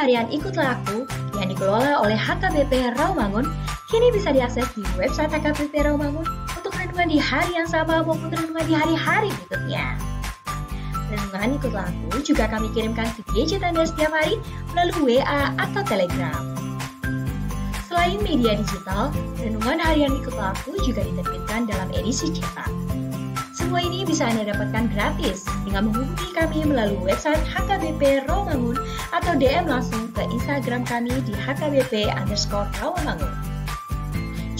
harian Ikutlah Aku yang dikelola oleh HKBP Rawamangun kini bisa diakses di website HKBP Rawamangun untuk renungan di hari yang sama maupun renungan di hari-hari berikutnya. Renungan Ikutlah Aku juga kami kirimkan ke gadget Anda setiap hari melalui WA atau Telegram. Selain media digital, renungan harian Ikutlah Aku juga diterbitkan dalam edisi cetak. Semua ini bisa Anda dapatkan gratis dengan menghubungi kami melalui website HKBP Rawamangun atau DM langsung ke Instagram kami di HKBP_Rawamangun.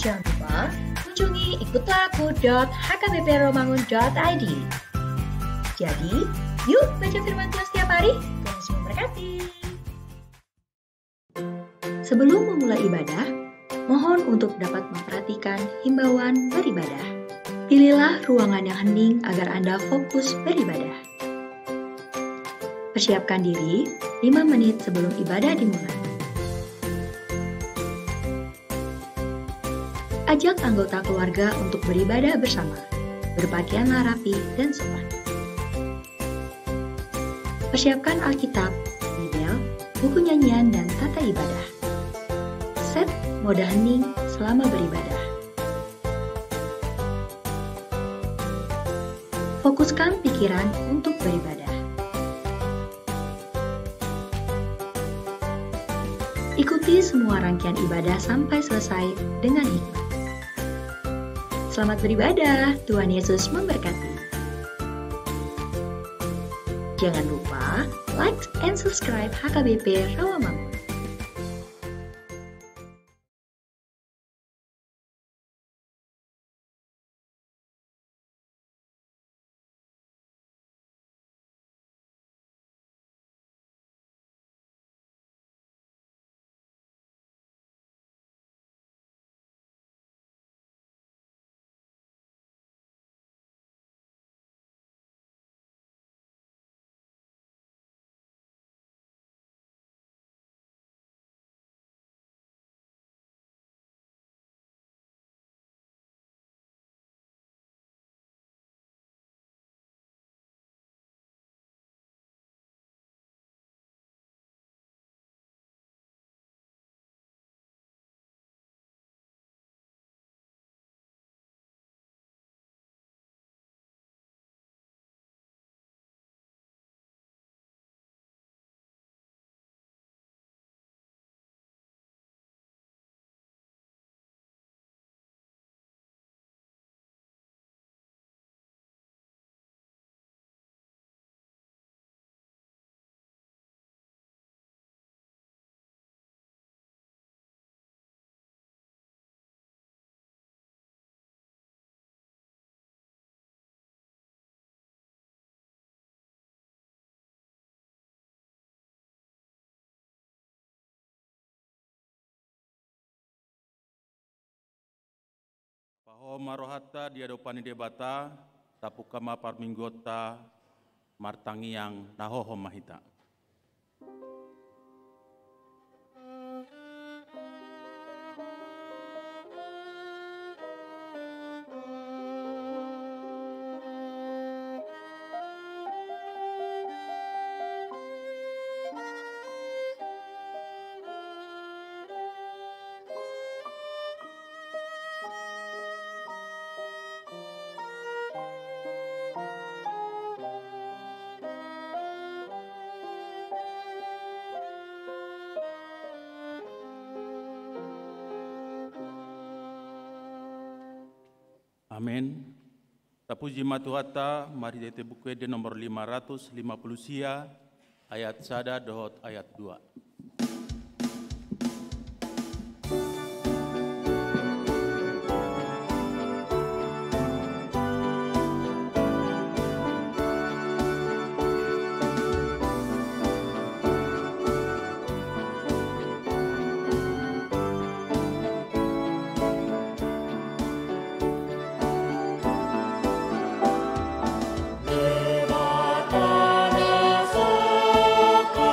Jangan lupa kunjungi ikutlahku.hkbprawamangun.id. Jadi, yuk baca firman Tuhan setiap hari. Tuhan Yesus memberkati. Sebelum memulai ibadah, mohon untuk dapat memperhatikan himbauan beribadah. Pilihlah ruangan yang hening agar Anda fokus beribadah. Persiapkan diri 5 menit sebelum ibadah dimulai. Ajak anggota keluarga untuk beribadah bersama. Berpakaianlah rapi dan sopan. Persiapkan Alkitab, Bibel, buku nyanyian, dan tata ibadah. Set mode hening selama beribadah. Fokuskan pikiran untuk beribadah. Ikuti semua rangkaian ibadah sampai selesai dengan hikmat. Selamat beribadah, Tuhan Yesus memberkati. Jangan lupa like and subscribe HKBP Rawamangun. Pahoma rohata diadopani debata, tapukama parminggota, martangiang nahoho mahita. Amin. Tapuji matuhata, mari dete buku de nomor 550 sia, ayat sada dohot ayat 2. Debatana soko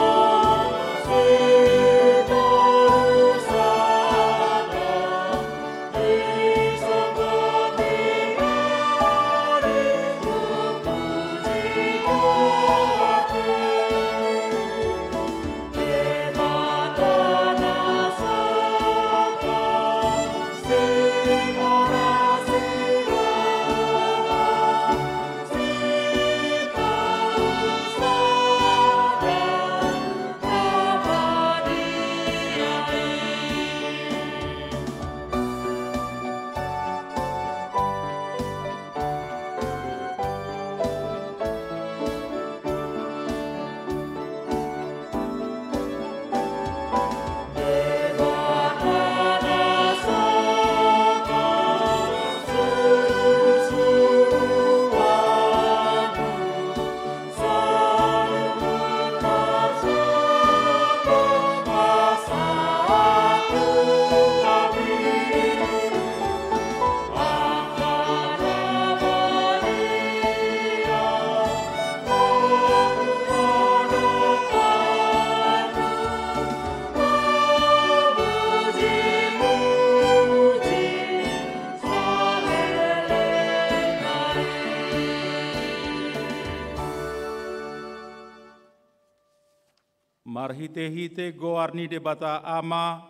marhite-hite goarni debata ama,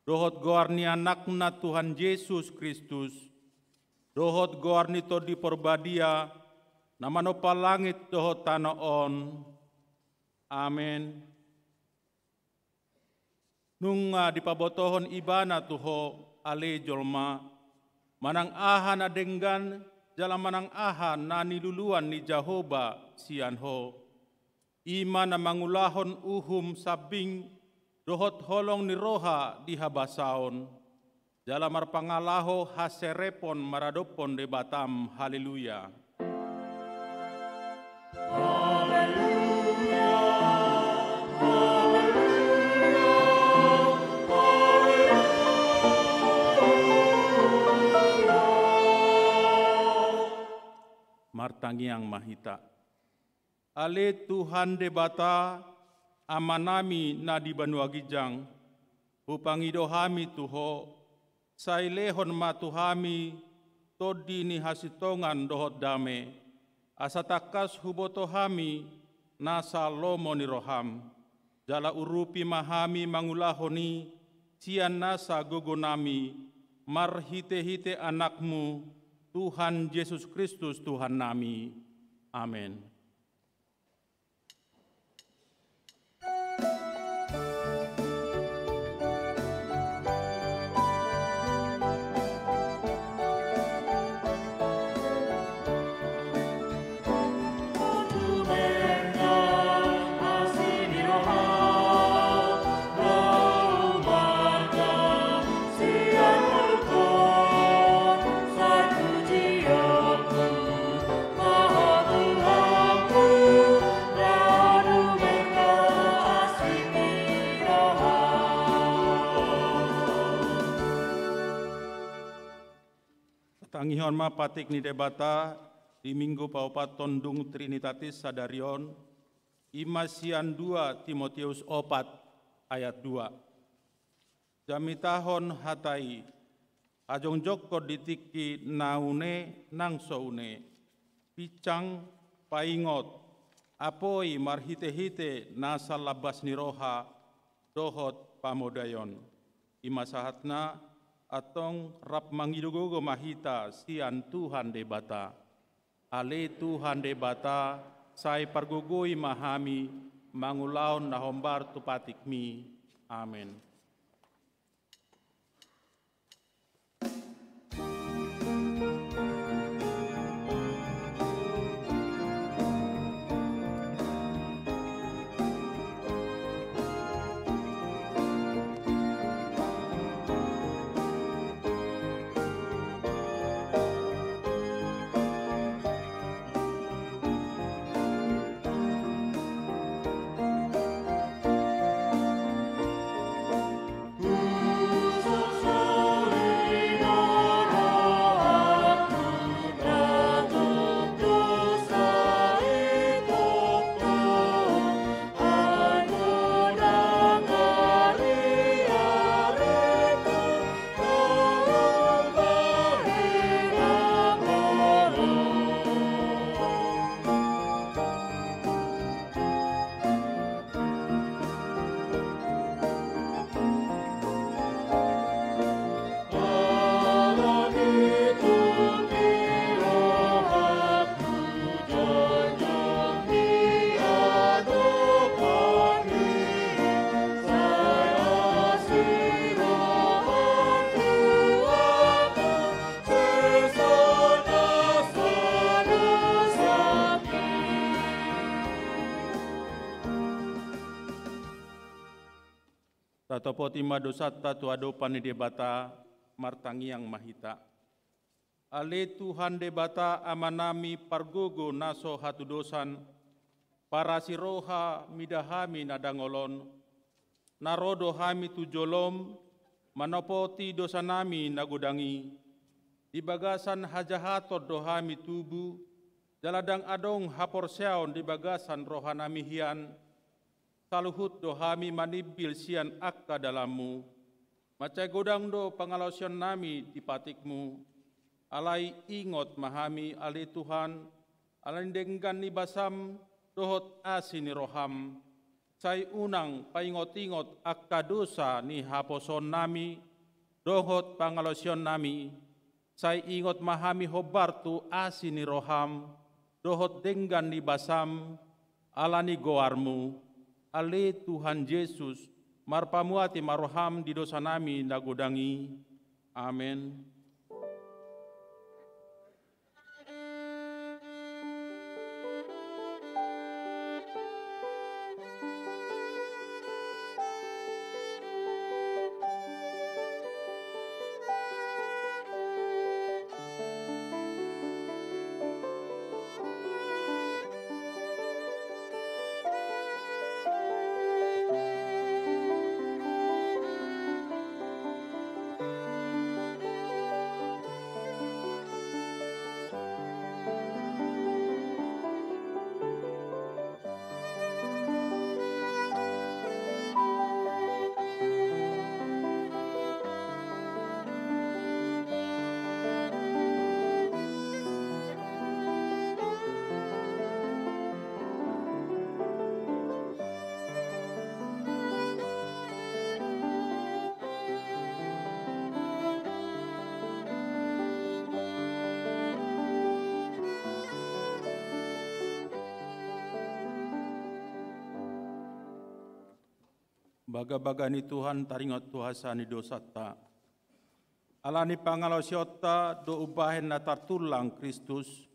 dohot goarni anakna Tuhan Yesus Kristus, dohot goarni to di porbadia, namano palangit dohot tanoon. Amen. Nunga dipabotohon ibana tuho ale jolma, manang aha na denggan, jala manang aha na niluluan ni Jehovah sianho. Ima na mangulahon uhum sabing, dohot holong ni roha di habasaon. Jala marpangalaho haserepon maradopon de batam. Haleluya. Martangiang mahita. Ale Tuhan debata amanami na di Banua Gijang, upangidohami tuho, sailehon matuhami, todi ni hasitongan dohot dame, asatakas hubotohami, nasa lomo ni roham, jala urupi mahami mangulahoni, sian nasa gogonami, marhite-hite anakmu, Tuhan Yesus Kristus Tuhan nami. Amin. Tangihon ma patik ni debata di minggu paupat tondung Trinitatis Sadarion imasian 2 Timotius 4 ayat 2. Jamitahon hatai ajong joko ditiki naune nang soune picang paingot apoi marhite-hite nasa labas ni roha dohot pamodayon imasahatna atong rap mangidugogo mahita sian Tuhan debata. Ale Tuhan debata, say pargugui mahami, mangulaon na hombar tupatikmi. Amen. Tatopo tima dosata tu adopan debata martangiang mahita. Ale Tuhan debata amanami pargogo naso hatu dosan para siroha midahami nadangolon narodo hami tujolom manopoti dosanami nagudangi di bagasan hajahatot dohami tubu jaladang adong haporseon di bagasan rohanami hian saluhut dohami manibil sian akka dalammu, macai godang do pangalausion nami di patikmu, alai ingot mahami ali Tuhan, alai denggan ni basam dohot asini roham, Sai unang paingot-ingot akka dosa ni haposon nami, dohot pangalosion nami, sai ingot mahami hobartu asi ni roham, dohot denggan ni basam, alani goarmu, ale Tuhan Yesus, marpamuati maroham di dosa nami nagodangi. Amin. Baga-baga ni Tuhan taringot tuhasa ni dosata. Alani pangalosiota do ubahen na tartulang Kristus.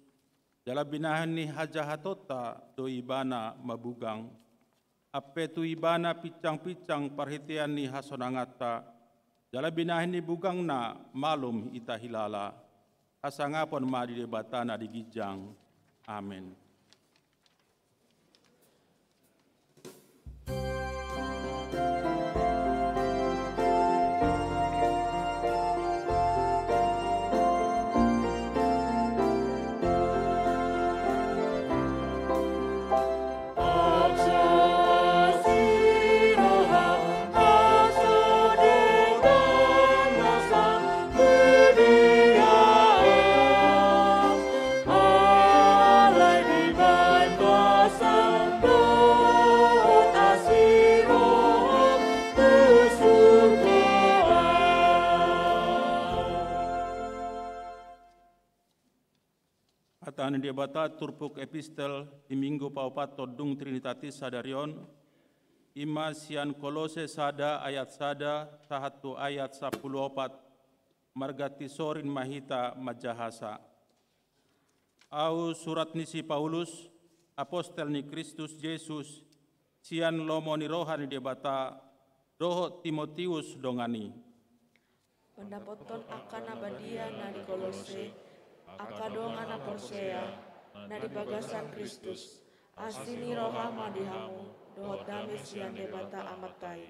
Jala binahan ni hajahatota do ibana mabugang. Ape tu ibana picang-picang perhitian ni hasonangata. Jala binahan ni bugang na malum ita hilala. Asangapon ma di debatana di gijang. Amin. Atane dia bata turpuk epistel di minggu paupato dung Trinitatis sadarion ima sian Kolose sada ayat sada sahatu ayat 14 margati sorin mahita majahasa. Au surat nisi Paulus apostel ni Kristus Yesus sian lomo ni rohani dia bata doho Timotius dongani. Pendapoton akan abadia nari Kolose akadong anak Persea, nadi bagasan Kristus, asini rohama dihamu, dohot dami sian debata amat kai.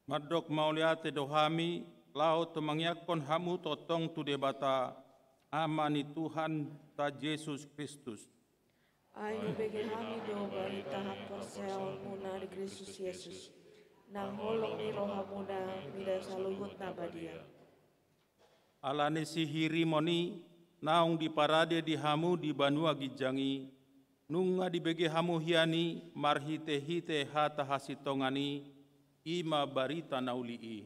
Madok mauliate dohami, lau temangyakon hamu totong tu debata, amani Tuhan ta Yesus Kristus. Ayu bege hami do barita hak Persea muna di Kristus Yesus, nang holong ni rohamuna mida saluhut nabadia. Alane sihiri moni naung di parade di hamu di banua gijangi nunga di bege hamu hiani marhite-hite hata hasitongani ima barita naulii.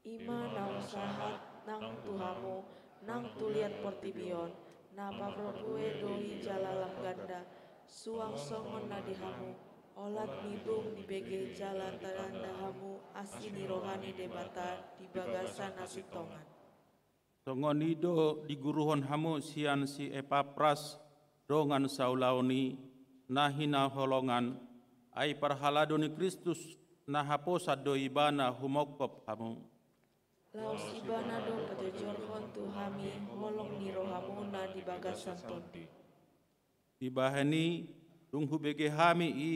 Ima naung sahat nang tuhamu nang tuliat portibion napa produe doi jalalam ganda suang songon nadihamu olat nibung di bege jalan taranda hamu asini rohani debata di bagasan asitongan. Tongonido di guruhon hamu sian si Epapras dongan saulauni nahina holongan ai parhaladoni Kristus nahaposa do ibana humokop hamu. Laos ibana do pajojorhon tuhami holong ni rohamuna di bagasan tondi. Ibahani tunghu bege hami i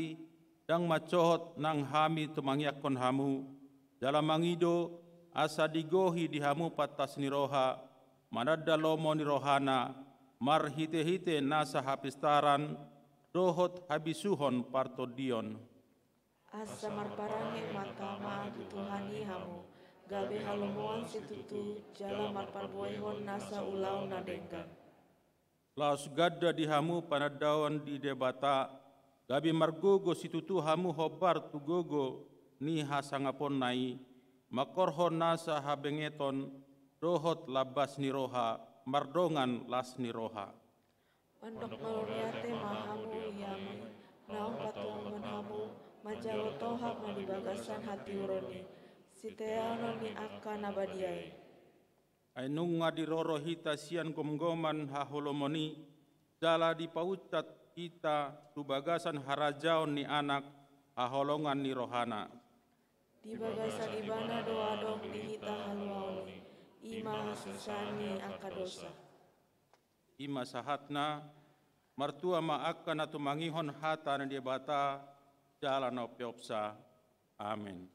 dang macohot nang hami tumangyakon hamu dalam mangido asa digohi di hamu patas ni roha manada lomo ni rohana marhite-hite nasa hapistaran dohot habisuhon partodion. Asa marparange matama dituhani hamu gabe halomoan situtu jala marparboehon nasa ulau nadenggan. Laos gadda di hamu panadawan di debata gabi margogo situtu hamu hobar tugogo ni hasangapon nai, makorhon nasa habengeton, dohot labas ni roha, mardongan las ni roha. Mandok maloriate mahamu yami, naong patungan hamu, majalo tohak na dibagasan hati uroni, siteano ni akan abadiai. Ainunga di roro hita sian gomgoman haholomoni, jala di paucat kita tubagasan harajaon ni anak, haholongan ni rohana. Di bagasan ibana doa dong di hita haluaoni, ima susani akadosa. Ima sahatna, martua maakan atau mangihon hata na dia bata, jala no piopsa. Amin.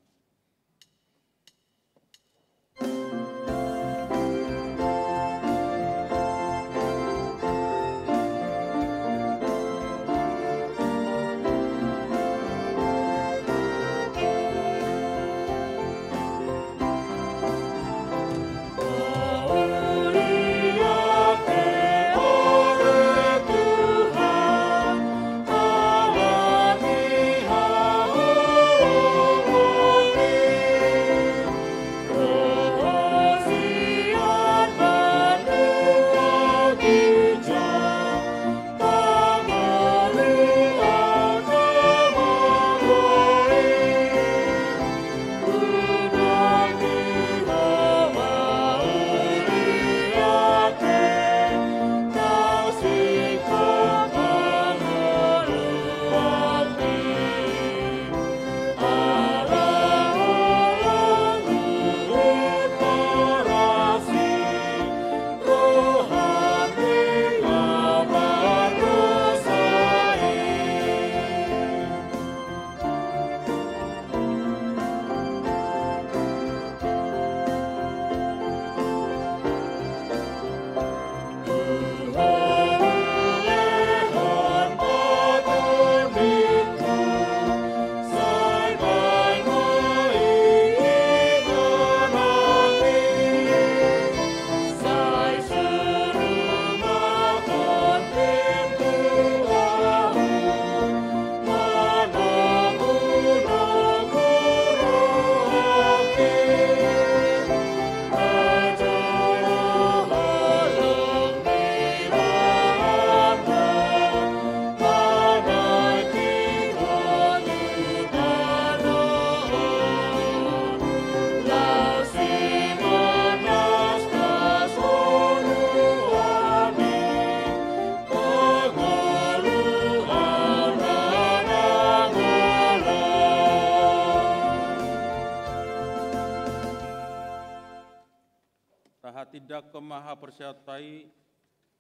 Tidak kemaha persiatai,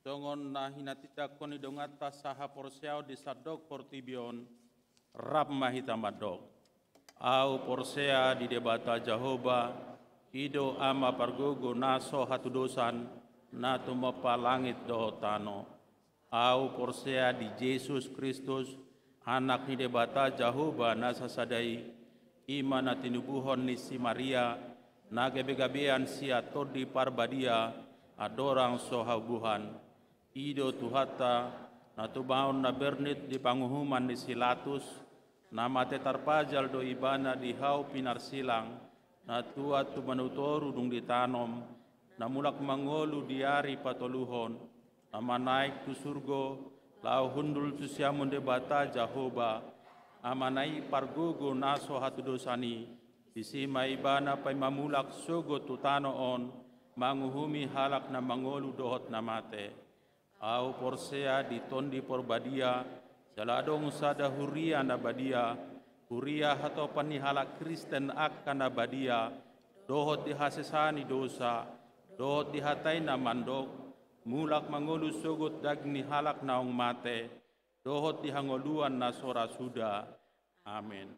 songon nahina tidak koni dongata saha porsiao di sadok portibion, rap mahita madok. Au porsea di debata Jehovah, ido ama pargogo naso hatu dosan, natu mapa langit dohotano. Au porsea di Yesus Kristus, anak ni debata Jehovah nasa sadai, iman tinubuhon ni si Maria, nagebe-gabean sia todi parbadia adorang sohabuhan ido tuhata natubaon na bernit di panguhuman ni silatus namate tarpajal do ibana di hau pinarsilang natua tu manutoru dung ditanom namulak mangolu diari patoluhon nama naik tu surgo lau hundul tu siamun debata Jehovah amanai pargogo naso hatu dosani isi maibana pay mamulak sugo tutano on manguhumi halak na mangolu dohot na mate au porsea di tondi porbadia jaladong sada huria na badia huria hato pani halak Kristen akan na badia dohot di hasesani dosa dohot di hatai na mandok mulak mangolu sugot dagni halak naong mate dohot di hangoluan na sora suda. Amin.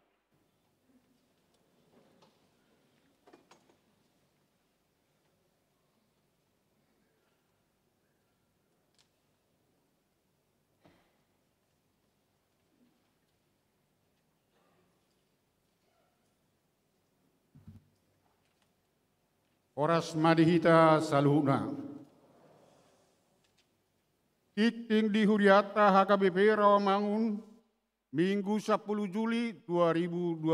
Oras madihita saluhuna. Kiting di huriata HKBP Rawamangun, Minggu 10 Juli 2022.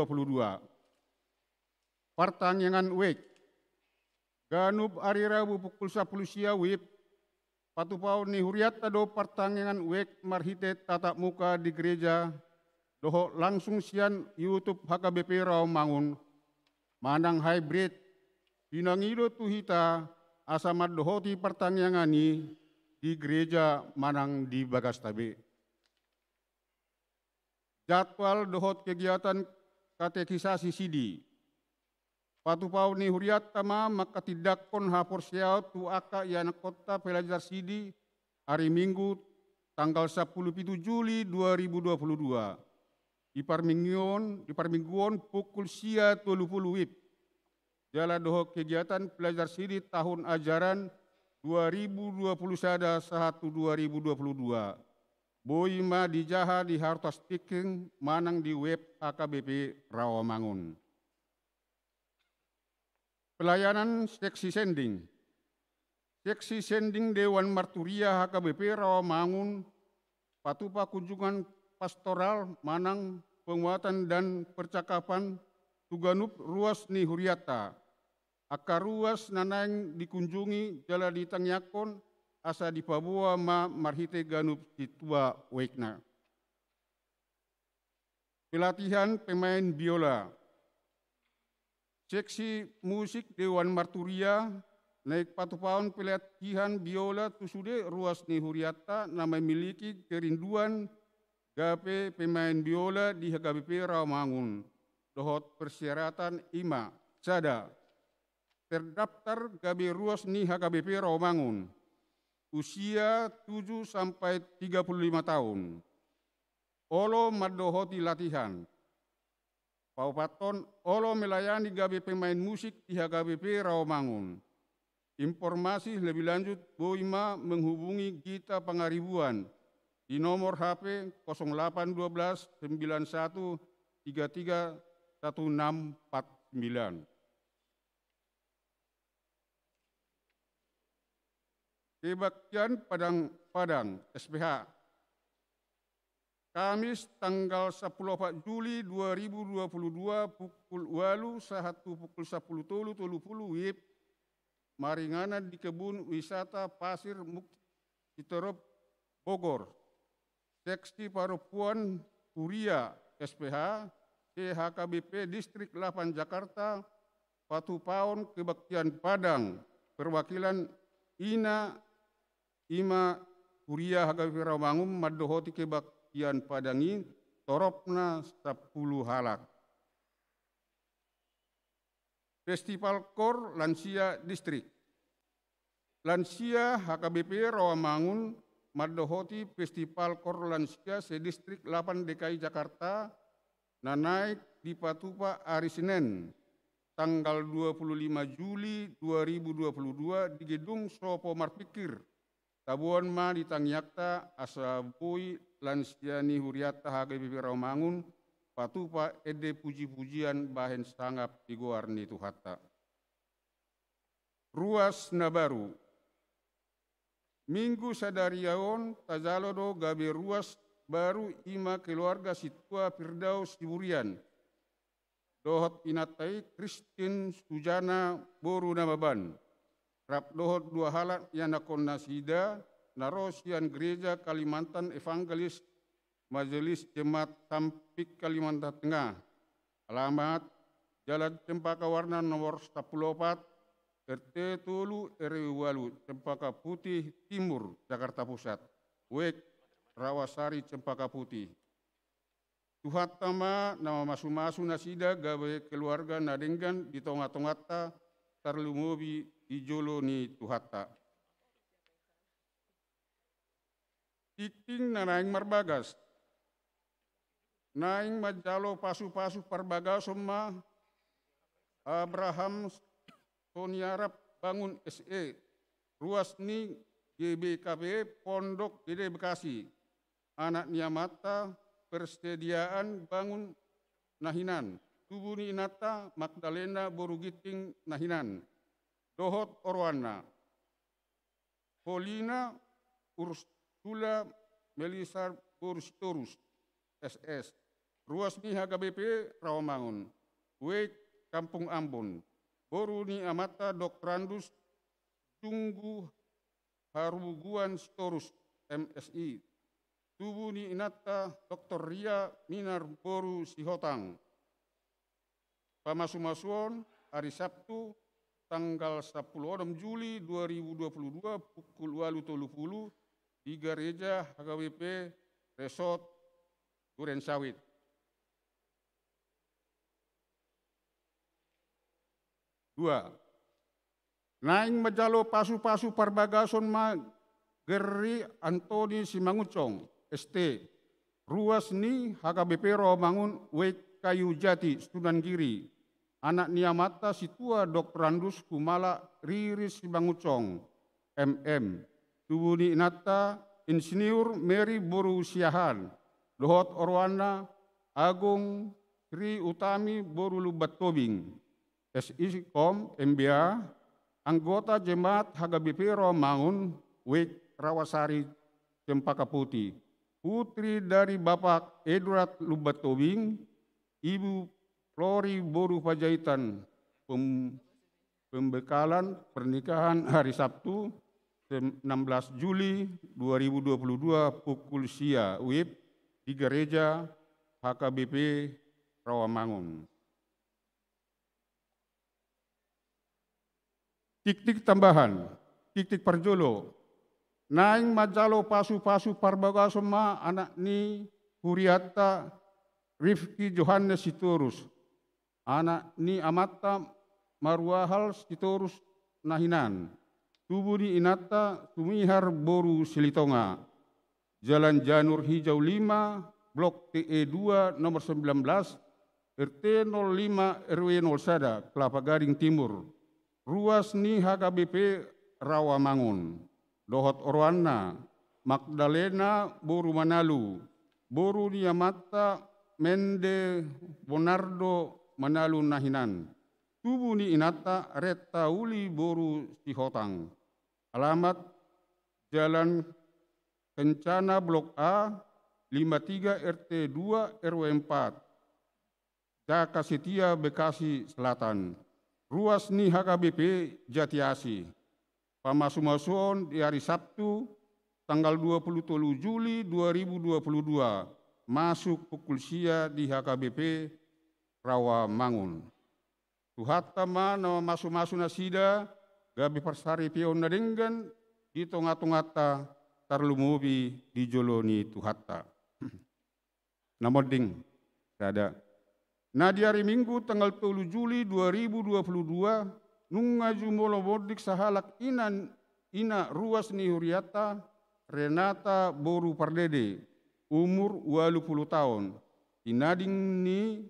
Pertandingan WEK. Ganub hari Rabu pukul 10 siang WIB. Patupau ni huriata do pertandingan WEK marhite tatap muka di gereja. Doho langsung sian YouTube HKBP Rawamangun. Manang hybrid. Pinangido tuhita asamad dohoti pertandingan ni di gereja Manang di Bagastabe. Jadwal dohot kegiatan katekisasi sidi. Patupau ni huriat tama maka tidak kon hapor siau tu aka yana kota pelajar sidi hari Minggu tanggal 10 Juli 2022. Di Parmingguon pukul sia 30 WIB. Jala doho kegiatan pelajar sidi tahun ajaran 2021-2022. Boima dijaha di hartas tiking manang di web HKBP Rawamangun. Pelayanan seksi sending. Seksi sending Dewan Marturia HKBP Rawamangun, patupa kunjungan pastoral manang penguatan dan percakapan tuganup ruas ni huriata. Akar ruas nanaing dikunjungi jala ditangyakon asa di Papua ma marhite ganup situa wekna. Pelatihan pemain biola. Seksi musik Dewan Marturia naik patupaun pelatihan biola tusude ruas ni huriata na memiliki kerinduan gape pemain biola di HKBP Rawamangun. Dohot persyaratan ima sada terdaftar gabe ruas ni HKBP Rawamangun. Usia 7 sampai 35 tahun. Olo madohoti latihan. Paupaton olo melayani gabe pemain musik di HKBP Rawamangun. Informasi lebih lanjut Boima menghubungi Gita Pangaribuan di nomor HP 0812 91 33 1649. Kebaktian Padang SPH. Kamis tanggal 10 Juli 2022 pukul 8 pukul 10.30 WIB maringana di kebun wisata Pasir Mukti Bogor. Seksi Parupuan Huria SPH CHKBP Distrik 8 Jakarta Patupaun Kebaktian Padang perwakilan Ima Huria HKBP Rawamangun madohoti kebaktian Padangi toropna 10 halak. Festival Kor Lansia Distrik. Lansia HKBP Rawamangun madohoti Festival Kor Lansia sedistrik 8 DKI Jakarta na naik di Patupa hari Senin tanggal 25 Juli 2022 di Gedung Sopo Marpikir Tabuan ma di Tangyakta Asabui Lansiani Huriata HKBP Rawamangun Patupa ede puji-pujian bahen sangap di Goarni Tuhata. Ruas Nabaru. Minggu sadariaon tajalodo gabe ruas baru ima keluarga situa Firdaus Siburian. Dohot inatai Kristin Sujana Boru Namaban. Rap dohot 2 halat yang nakon nasida narosian gereja Kalimantan Evangelis Majelis Jemaat Sampik Kalimantan Tengah. Alamat Jalan Cempaka Warna nomor 14 RT Tulu RW 8 Cempaka Putih Timur Jakarta Pusat. Wek Rawasari Cempaka Putih. Tuhat tama nama masu-masu nasida gawe keluarga nadenggan di tonga-tongata tarlumobi ijolo ni tuhata. Tiking na naing marbagas. Naing majalo pasu-pasu parbagas ma Abraham Soniarap bangun SE. Ruas ni GBKB Pondok Gede Bekasi. Anak Niamata persediaan bangun nahinan. Tubuh ni Inata Magdalena Borugiting nahinan. Dohot Orwana. Polina Ursula Melisar Borusitorus. SS. Ruas ni HKBP Rawamangun. Wek Kampung Ambon. Boru ni amata Doktrandus Tunggu Haruguan Storus MSI. Tubuh ni inata Dr. Ria Minar Boru Sihotang. Pamasumasuan hari Sabtu tanggal 10 Juli 2022 pukul 8.30 di Gereja HKBP Resort Duren Sawit. Dua, naing majalo pasu-pasu parbagason ma Geri Antoni Simangucong, ST. Ruas ni HKBP Rawamangun Wek Kayu Jati, Sunan Giri. Anak niamata situa Doktrandus Kumala Riris Simangucong, MM. Tubuh ni inata Insinyur Mary Boru Siahan. Dohot Orwana Agung Sri Utami Boru Lubat Tobing. SIKOM MBA. Anggota Jemaat HKBP Rawamangun Wek Rawasari Cempaka Putih. Putri dari Bapak Edward Lubat Tobing, Ibu Flori Boru Pajaitan. Pembekalan pernikahan hari Sabtu 16 Juli 2022 pukul sia WIB di Gereja HKBP Rawamangun. Tik-tik tambahan, tik-tik perjolo. Naing majalo pasu-pasu parbagasoma anak ni Huriata Rifki Johannes Sitorus. Anak ni amata Marwahal Sitorus Nahinan. Tubuh ni inata Sumihar Boru Silitonga. Jalan Janur Hijau 5, Blok TE 2 nomor 19, RT 05 RW 01, Kelapa Gading Timur. Ruas ni HKBP Rawamangun. Dohot Orwana, Magdalena Boru Manalu, Boru Niamata Mende Bonardo Manalu Nahinan. Tubuh ni inata Reta Uli Boru Sihotang. Alamat Jalan Kencana Blok A 53 RT 2 RW 4, Jaka Setia Bekasi Selatan. Ruas ni HKBP Jatiasi. Pamasumasuan di hari Sabtu tanggal 27 Juli 2022 masuk pukul sia di HKBP Rawamangun. Tuhatama nama masu-masu nasida gabi persari pion nadenggan di tonga-tongata tarlumubi di joloni tuhatta. Namoding ada. Nah di hari Minggu tanggal 10 Juli 2022 nungaju molo bodik sahalak ina ruas ni Huriata Renata Boru Pardede umur 80 tahun. Inading ni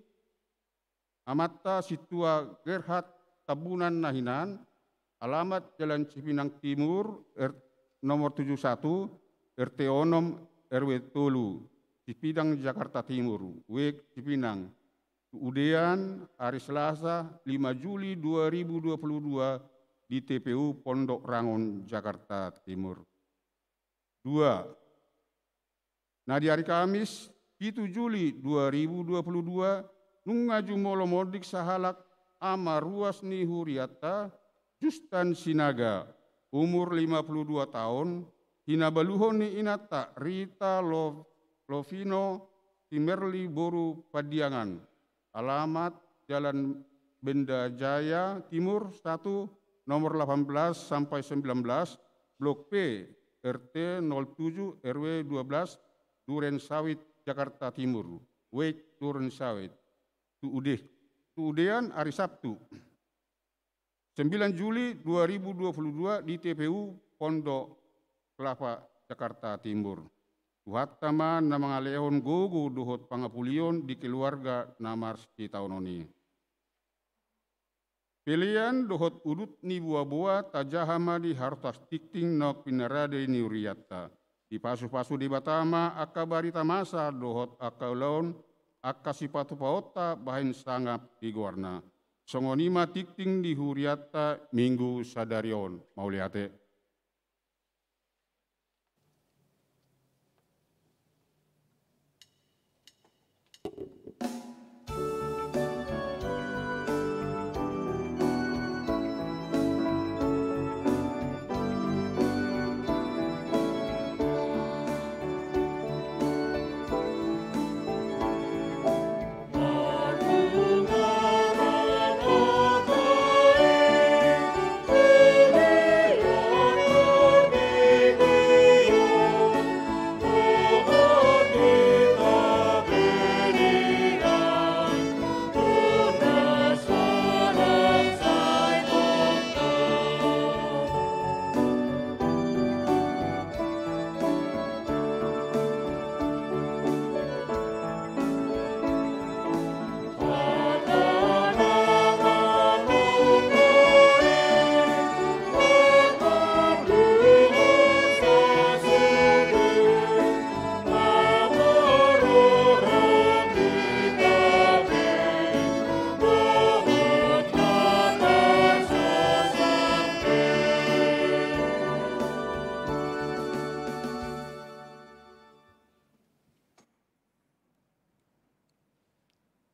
amata situa Gerhard Tabunan Nahinan. Alamat Jalan Cipinang Timur nomor 71 RT 6 RW Tolu Cipinang Jakarta Timur. Wek Cipinang. Kemudian hari Selasa 5 Juli 2022 di TPU Pondok Rangon, Jakarta Timur. 2. Nah di hari Kamis 7 Juli 2022 nungaju molomodik sahalak ama ruas ni Huriata Justan Sinaga umur 52 tahun. Hinabaluhon ni inata Rita Lovino Timerli Boru Padiangan. Alamat Jalan Benda Jaya Timur 1 nomor 18 sampai 19 Blok P RT 07 RW 12 Duren Sawit Jakarta Timur. Wek Duren Sawit. Kemudian hari Sabtu 9 Juli 2022 di TPU Pondok Kelapa Jakarta Timur. Tuhatama na mga leon gogo duhot pangapulion di keluarga namar si taunoni. Pilihan duhot udut ni buah-buah tajahama di hartas tikting nok pinarade ni Uriata. Di pasu-pasu di Batama akabari tamasa duhot akaulaon akasipatu paota bahin sangap di Guarna. Songonima tikting di Huriata minggu sadarion. Mau lihat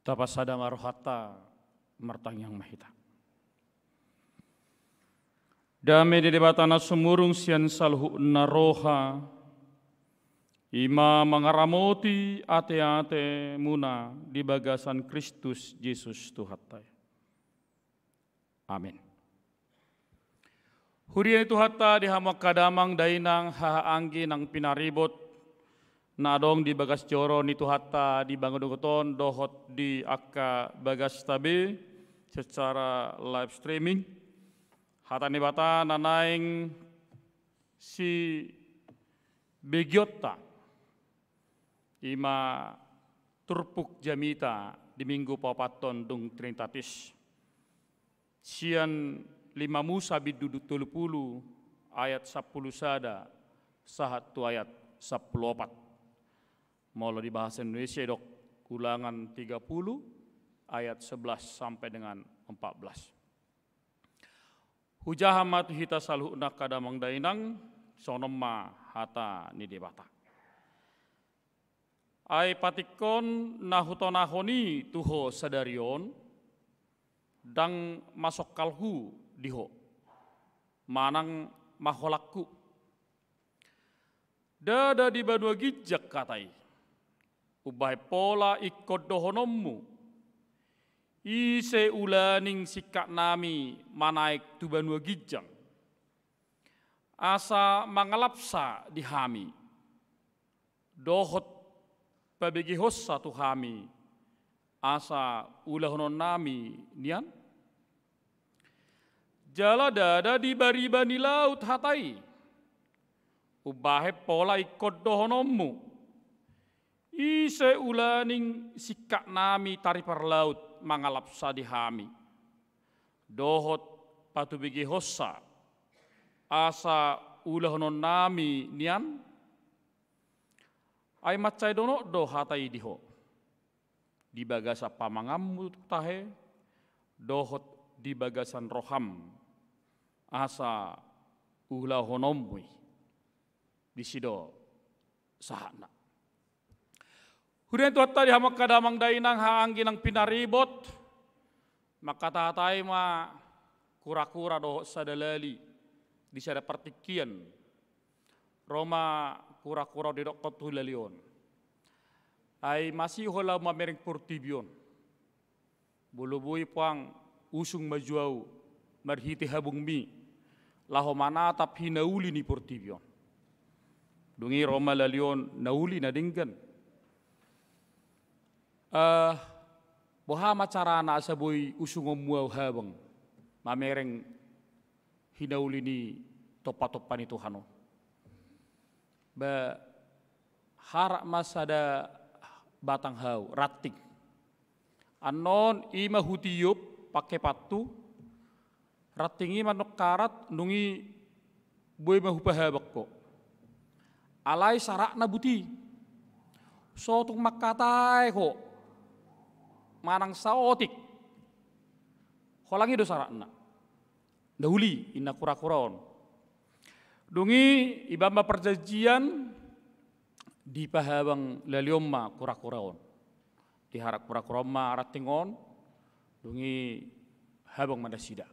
Tapasada marohata martang yang mahita. Dame di debatana sumurung sian salhu naroha ima mangaramoti ate-ate muna di bagasan Kristus Yesus Tuhatai. Amin. Hurian itu hatta di hamak kadamang dainang haanggi nang pinaribot nadong di bagas joro nitu hatta di bangudogoton dohot di akka bagas tabe secara live streaming. Hatta ni bata nanaing si begiota ima turpuk jamita di minggu papaton dung trintatis. Sian 5 Musa biduduk 30 ayat 10 sada sahat tu ayat 14. Molo di bahasa Indonesia dok ulangan 30 ayat 11 sampai dengan 14. Hujahamat hita salhu nak kadamang dainang sonomma hata ni debata. Ai patikon nahutonahoni tuho sadarion dang masok kalhu diho manang maholakku. Dada di badua gijak katai. Ubah pola ikut dohonommu. Ise ulaning sikak nami manaik tubanua gijang. Asa mangalapsa dihami. Dohot pabegi hossa tuhami. Asa ulahonon nami nian. Jala dada di baribani laut hatai. Ubah pola ikut dohonommu. Ise ulaning sikak nami taripar laut mangalap sadihami. Dohot patu bigi hossa. Asa ulahonon nami nian. Ay macay dono do hatai diho. Di bagasa pamangammu tahe. Dohot di bagasan roham. Asa ulahonomui. Disido sahana. Hurian tu hatta di hamak kadamang dainang haanggi nang pinaribot. Maka tahatai ma kura-kura doh sadalali. Di sada partikian. Roma kura-kura di dok kotulalion. Ay masih hola mamereng portibion. Bulubui puang usung majuau. Marhiti habung mi. Laho manatap hinauli ni portibion. Dungi Roma lalion nauli na dinggan. Boha macarana saboy usungom muaw habang mamereng hinauli ni topa-topa ni Tuhano. Ba harak masada batang hau rating. Anon ima hutiyup pakai patu ratingi manok karat nungi boy mahupahabak ko. Alay sarak na buti. Sotung makatay ko. Manang saotik. Holangi do sarakna. Dahuli inna kura-kuraon. Dungi ibamba perjanjian di pahabang laliomma kura-kuraon. Diharap kura-kuraon ma ratingon. Dungi habang madasida.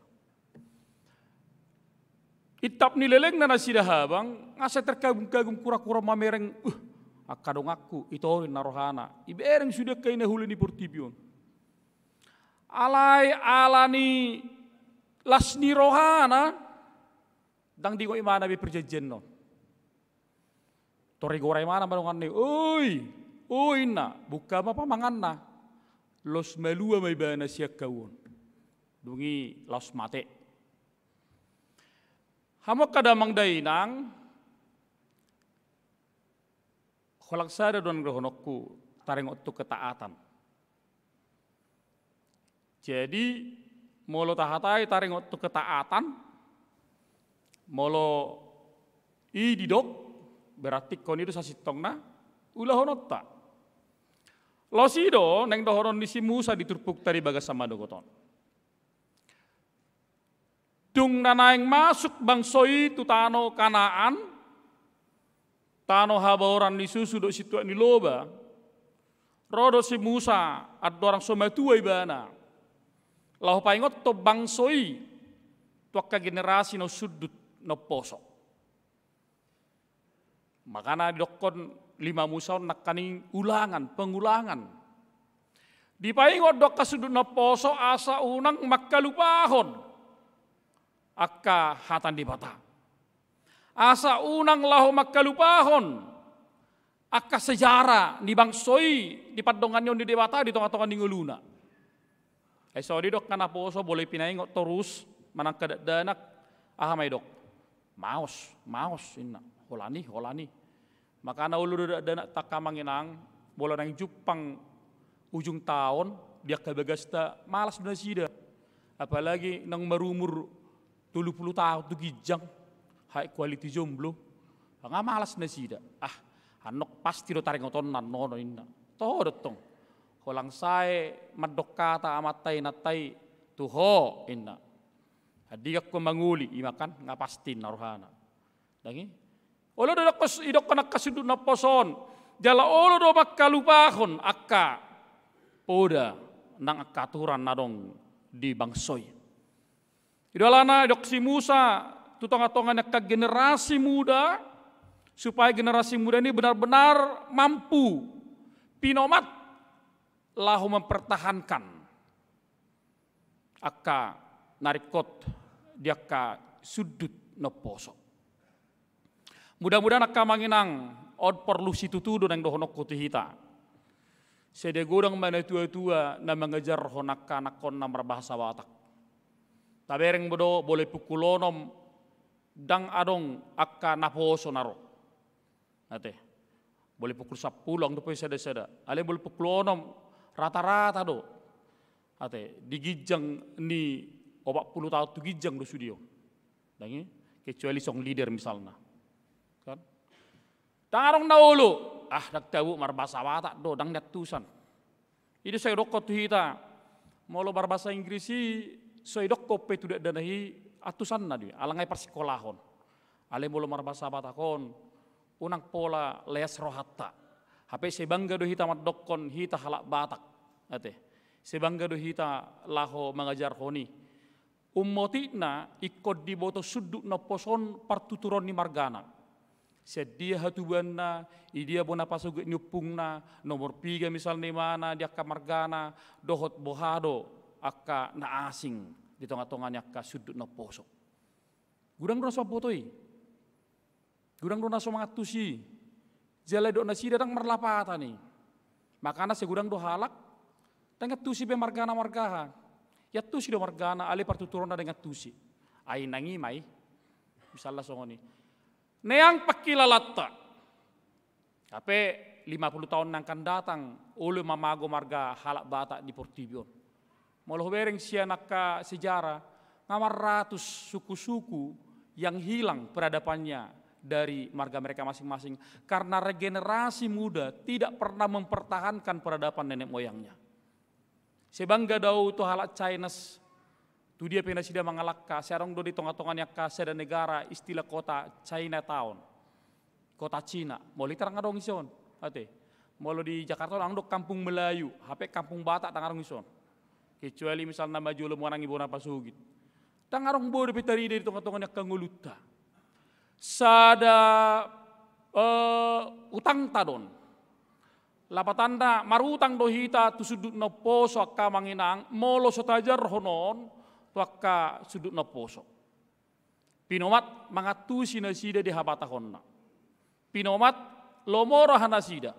Itap nileleng na nasida habang. Ngasa terkagum-kagum kura-kura mamereng. Akadong aku ito narohana. Ibereng sudah kay nahuli ni portibion. Alay alani lasni rohana dang di ko imana bi perjanjian no. Tori goray mana balongan ni. Uy na buka ma pamangan na. Los malua may bana siya kawon. Dungi los mate. Hamok kadamang dainang kolak sada don grohonokku taring otu ketaatan. Jadi molo tahatai taring otu ketaatan, molo ididok berarti kon itu sasitongna ulah honota. Losido neng dohoron di Musa diturpuk tadi bagas sama dogoton. Dung nanaing masuk bangsoi tu tano Kanaan, tano habaoran di susu do situ ni loba. rodo si Musa at dorang somatua ibana. Lahu paingot to bangsoi tuakka generasi no sudut no poso. Makana dokon 5 Musa nakaning pengulangan. Di paingot dok kasudut no poso asa unang makalupahon. Akka hatan di bata. Asa unang lahu makalupahon. Akka sejarah ni bangsoi di padongan yon di debata di tengah-tengah di nguluna. So di dok kana poso boleh pinaingot terus manang kadadanak ahamay dok. Maos inna holani. Makana ulu danak takamanginang bola nang Jepang ujung tahun dia kabagasta malas na sida. Apalagi nang marumur 30 tahun tu gijang high quality jomblo. Nga malas na sida. Hanok pasti do taring otonan nono inna. Todot tong. Kolang sae madok kata amatay natay tuho inna. Hadigak ko manguli imakan nga pasti naruhana. Dangi. Olo do idok kanak kasudut na poson. Jala olo do makalupahon akka poda nang akaturan nadong di bangsoy. Idolana idok si Musa tutong-atongan ka generasi muda supaya generasi muda ini benar-benar mampu pinomat lahu mempertahankan akka narikot dia ka sudut no poso. Mudah-mudahan akka manginang od perlu situtudo nang dohonok kutihita. Sede godang mana tua-tua na mengejar honakka nakon na berbahasa Batak. Tabereng bodo boleh pukulonom dang adong akka naposo naro. Ate boleh pukul 10 ang dopoy sada-sada. Ale boleh pukulonom rata-rata do. Ate digijang ni 40 tahun tu gijang do studio. Dangi kecuali song leader misalnya. Kan? Tarong naulu nagtawu marbasa Batak do dang natusan. Itu saya dokot hita. Molo barbasa Inggris saya dokot pe tidak danahi atusan na dia alangay persekolahon. Ale molo marbasa Batakon unang pola leas rohatta. Hape sebangga do hita maddokon hita halak Batak. Ate sebangga do hita laho mengajar honi. Ummotina ikod di boto suduk na poson partuturon ni margana. Sedia hatubanna, idia bona pasugit nyupungna, nomor 3 misalnya mana dia ka margana, dohot bohado, akka na asing di tengah-tengahnya ka sudut na poso. Gudang rasa potoi, gudang rasa mangatusi, jala do nasi datang merlapata nih. Makana segudang do halak, tengah tusi be margana, ya tusi do margana, ali partuturon na dengan tusi. Ay nangi mai, misalnya songoni. Neang pakilalatta. Tapi 50 tahun nang kan datang ulu mamago marga halak Batak di Portibion. Moloh bereng sia nakka sejarah ngamar ratus suku-suku yang hilang peradabannya dari marga mereka masing-masing karena regenerasi muda tidak pernah mempertahankan peradaban nenek moyangnya. Sebangga dau tu halak Chinese tu dia pernah sida mangalakka serong do di tengah-tengahnya ka sada negara istilah kota Chinatown. Kota Cina. Mau literang adong ison. Ate. Mau di Jakarta angdok kampung Melayu, HP kampung Batak tangarong ison. Kecuali misalnya maju lu muanang ibu napa sugit. Tangarong bo de petari di tengah-tengahnya kanguluta. Sada utang tadon. Lapatanda marutang dohita tu sudut no poso ka manginang molo sotajar honon tuakka sudut na poso. Pinomat mangatusi na sida di habatahonna. Pinomat lomoro hana sida.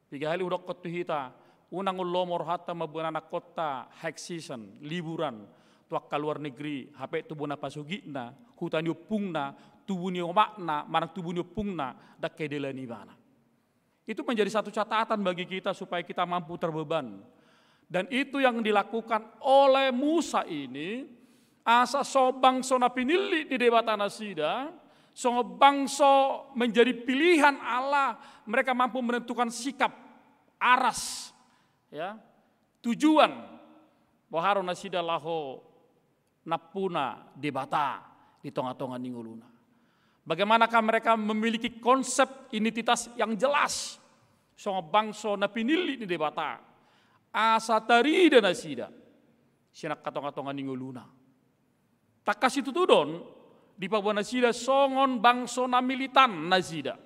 3 hari udok kotu hita. Unang lomor hatta mabunana kota high season, liburan. Tuakka luar negeri, hape tubuh na pasugitna, hutan yupungna, tubuh ni omakna, marang tubuh ni yupungna, dakke delani bana. Itu menjadi satu catatan bagi kita supaya kita mampu terbeban. Dan itu yang dilakukan oleh Musa ini, asa so bangso na pinili di debata nasida, so bangso menjadi pilihan Allah, mereka mampu menentukan sikap, aras, ya, tujuan, baharo nasida laho napuna debata di tengah-tengah ninguluna. Bagaimanakah mereka memiliki konsep identitas yang jelas, songo bangso na pinili ni debata asa tarida na sida sinak katong-katongan ninguluna takas itu tudon di Papua na sida songon bangso na militan na sida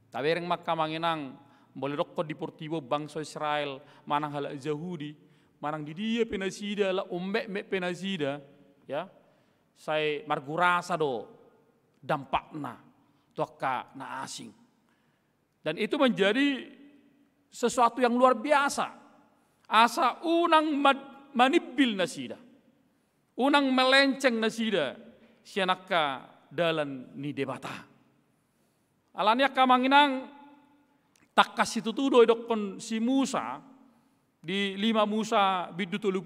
tabereng makamanginang boleh rokok di Portivo bangso Israel manang hala Yahudi manang di dia penasida la umbek penasida ya saya margurasa do dampakna toka na asing. Dan itu menjadi sesuatu yang luar biasa. Asa unang manibil nasida. Unang melenceng nasida. Sianaka dalan ni debata. Alanya kamanginang takas itu tuh dokon si Musa. Di 5 Musa bidu 30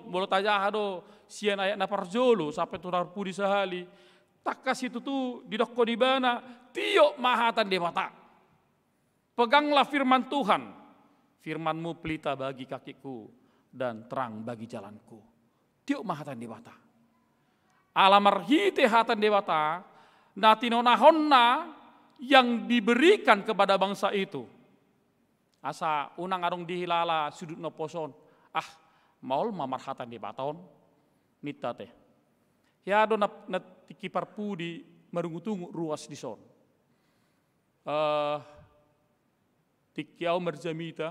bolo tajahado sian ayat na parjolo sampai turar pudi sahali. Takas itu tuh didokko di bana tiok mahatan debata. Peganglah firman Tuhan. Firman-Mu pelita bagi kakiku dan terang bagi jalanku. Tiok mahatan debata. Alamarhite hatan debata natinonahonna yang diberikan kepada bangsa itu. Asa unang arong dihilala sudut no poson. Maul mamarhatan debaton. Nita teh. Ya do na tikipar pudi marungutungu ruas di son. Tikiau merjamita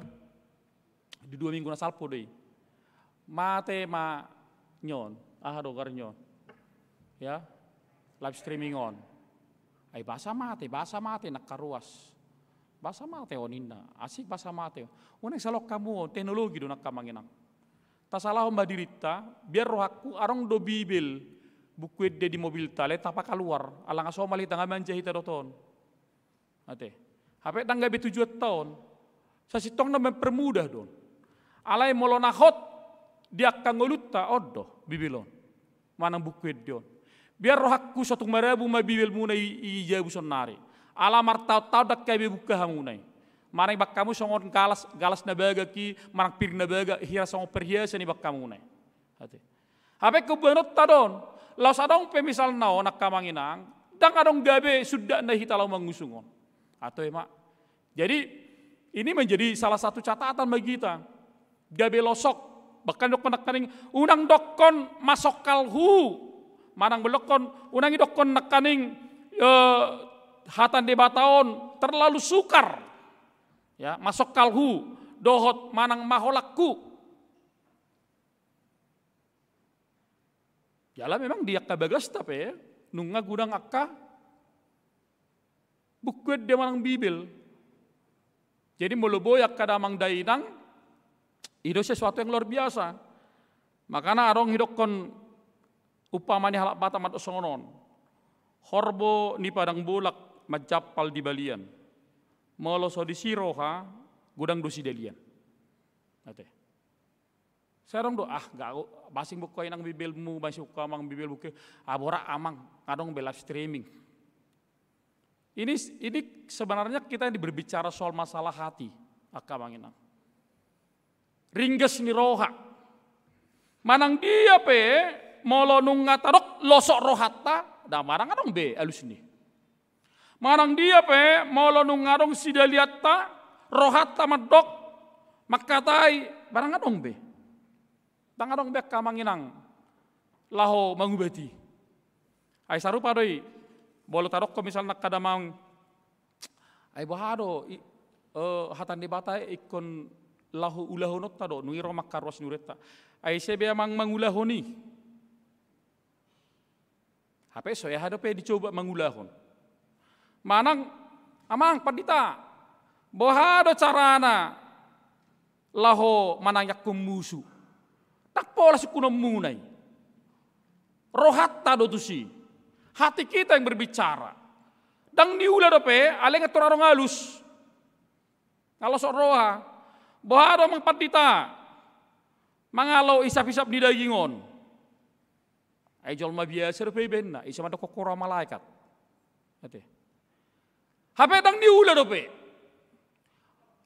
di 2 minggu na salpo deh. Mate ma nyon, do garnyon. Ya, live streaming on. Ay basa mate nakaruas. Basa mate oninna, asik basa mate. Unang salok kamu teknologi do nakamanginang. Tasalah madirita, biar rohaku arong do bibil. Buku de di mobil tale tapa keluar, alang aso malita ngaman jahita doton. Ate. Hape tangga 7 tahun, sa sitong na mempermudah don. Alay molo nahot, dia kangolutta oddo bibilon. Manang buku dion. Biar rohakku satu marabu mabibil muna ijabu sonari. Alamar tau dak kay buka hamunay. Manang bak kamu songon galas na baga ki, manang pir na baga hira songo perhiasan ni bak kamu nay. Ate. Hape kubanot ta don. Laos adong pemisal nao nakamanginang, dang adong gabe sudah na hitalaw mangusungon. Atau emak. Jadi ini menjadi salah satu catatan bagi kita. Gabe losok, bahkan dokon nakaning unang dokon masok kalhu, manang belokon unang dokon nakaning hatan debataon terlalu sukar. Ya, masok kalhu, dohot manang maholakku. Yalah memang dia kabagas tapi nunga gudang akka bukuet dia manang bibil. Jadi muluboy akka damang dainang itu sesuatu yang luar biasa. Makanya arong hidokon upamanya halak bata mat songonon. Horbo ni padang bolak majapal di balian. Moloso di siroha gudang dosi delian. Ate. Serong do gak basing bukoy nang bibilmu basing ukamang bibil buke abora amang kadong be live streaming. Ini sebenarnya kita berbicara soal masalah hati akamanginang. Ringges ni roha. Manang dia pe molo nung ngatarok losok rohatta da marang adong be alus ni. Manang dia pe molo nung ngarong sidaliatta rohatta madok makatai barang adong be. Tangadong bek kamanginang laho mangubati. Ay sarupa doi bolo tarok ko misal nakadamang ay bahado hatan debata ikon lahu ulahonot tado nuiro makarwas nureta. Ay sebe amang mangulahoni. Hape so ya hado pe dicoba mangulahon. Manang amang padita bahado carana laho mananyak kumusu. Tak pola sukunom munay. Rohatta do tusi. Hati kita yang berbicara. Dang niula do pe, aleng aturarong alus. Ngalos roha. Bahado mang patita. Mangalo isap-isap di dagingon. Ay jolma biasa do pe benna. Isa man do kokora malaikat. Ate. Hape dang niula do pe.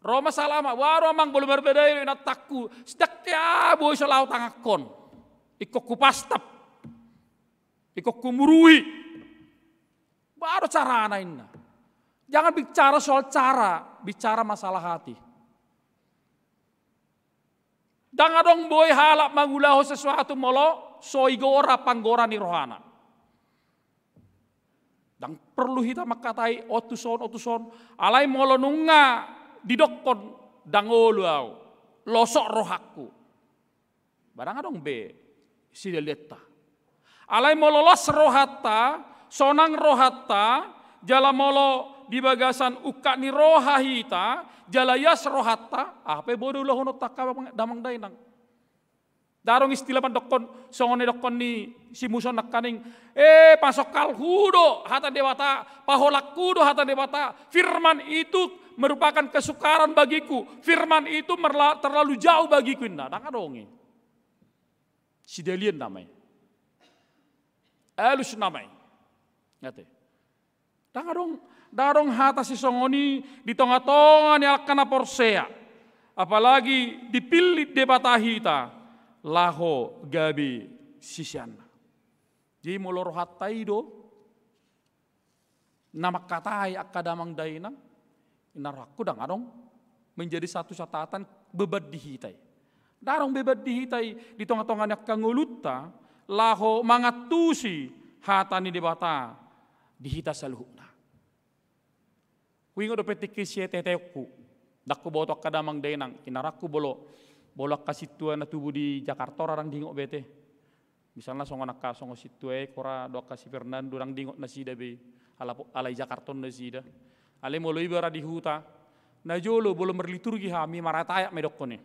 Roma salama, waro mang boleh berbeda na takku. Sedak ya boy salau tangakon. Ikok kupastap. Ikok kumurui. Baru carana inna. Jangan bicara soal cara, bicara masalah hati. Jangan dong boy halak mangulahu sesuatu molo soigora panggora ni rohana. Dan perlu kita makatai otuson alai molo nunga didokon dangolu au losok rohaku. Barang dong be sidaleta. Alai molo los rohata sonang rohata jala molo di bagasan uka ni rohahita jalayas rohata apa bodoh lah hono takka damang dainang darong istilah pandokon songone dokon ni si muson nakaning pasokal hudo hata dewata paholak kudo hata dewata firman itu merupakan kesukaran bagiku firman itu terlalu jauh bagiku indah dang adongi si delien namai elus namai ngate dang adong darong hata si songoni di tonga-tonga ni alkana porsea. Apalagi dipilih debata hita. Laho gabi sisiana. Jadi molor hatai do. Nama katai akadamang dainang. Inaraku dang adong. Menjadi satu catatan bebat dihitai. Darong bebat dihitai di tonga-tonga ni akanguluta. Laho mangatusi hata ni debata. Dihita saluhna. Wingo do petiki siete teku, dakku botok kadamang dainang, inaraku bolak kasitua na tubuh di Jakarta orang dingok bete. Misalnya songo nakka songo situe kora doa kasi Fernando orang dingok na sida be, alai Jakarta na sida. Ale molo ibara di huta, na jolo boleh merliturgi hami marataya medokone.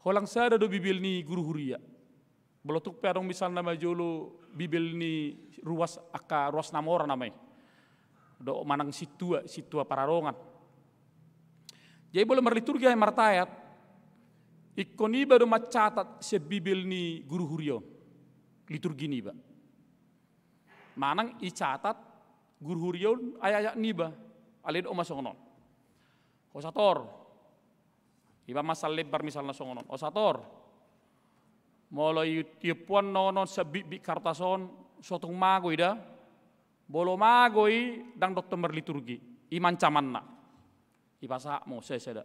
Holang sada do bibil ni guru huria. Bolo tuk pedong misalnya majolo bibil ni ruas namora namai. Do manang situa pararongan. Jadi boleh merliturgi yang martayat. Ikon iba do macatat sebibil ni guru hurio. Liturgi niba. Manang icatat guru hurio ayat niba. Alid o masongonon. Osator. Iba masal lebar misalnya songonon. Osator. Molo ipuan nonon sebibi kartason sotong mago ida. Bolo magoi dang dokter merliturgi iman camanna ibasa mo seseda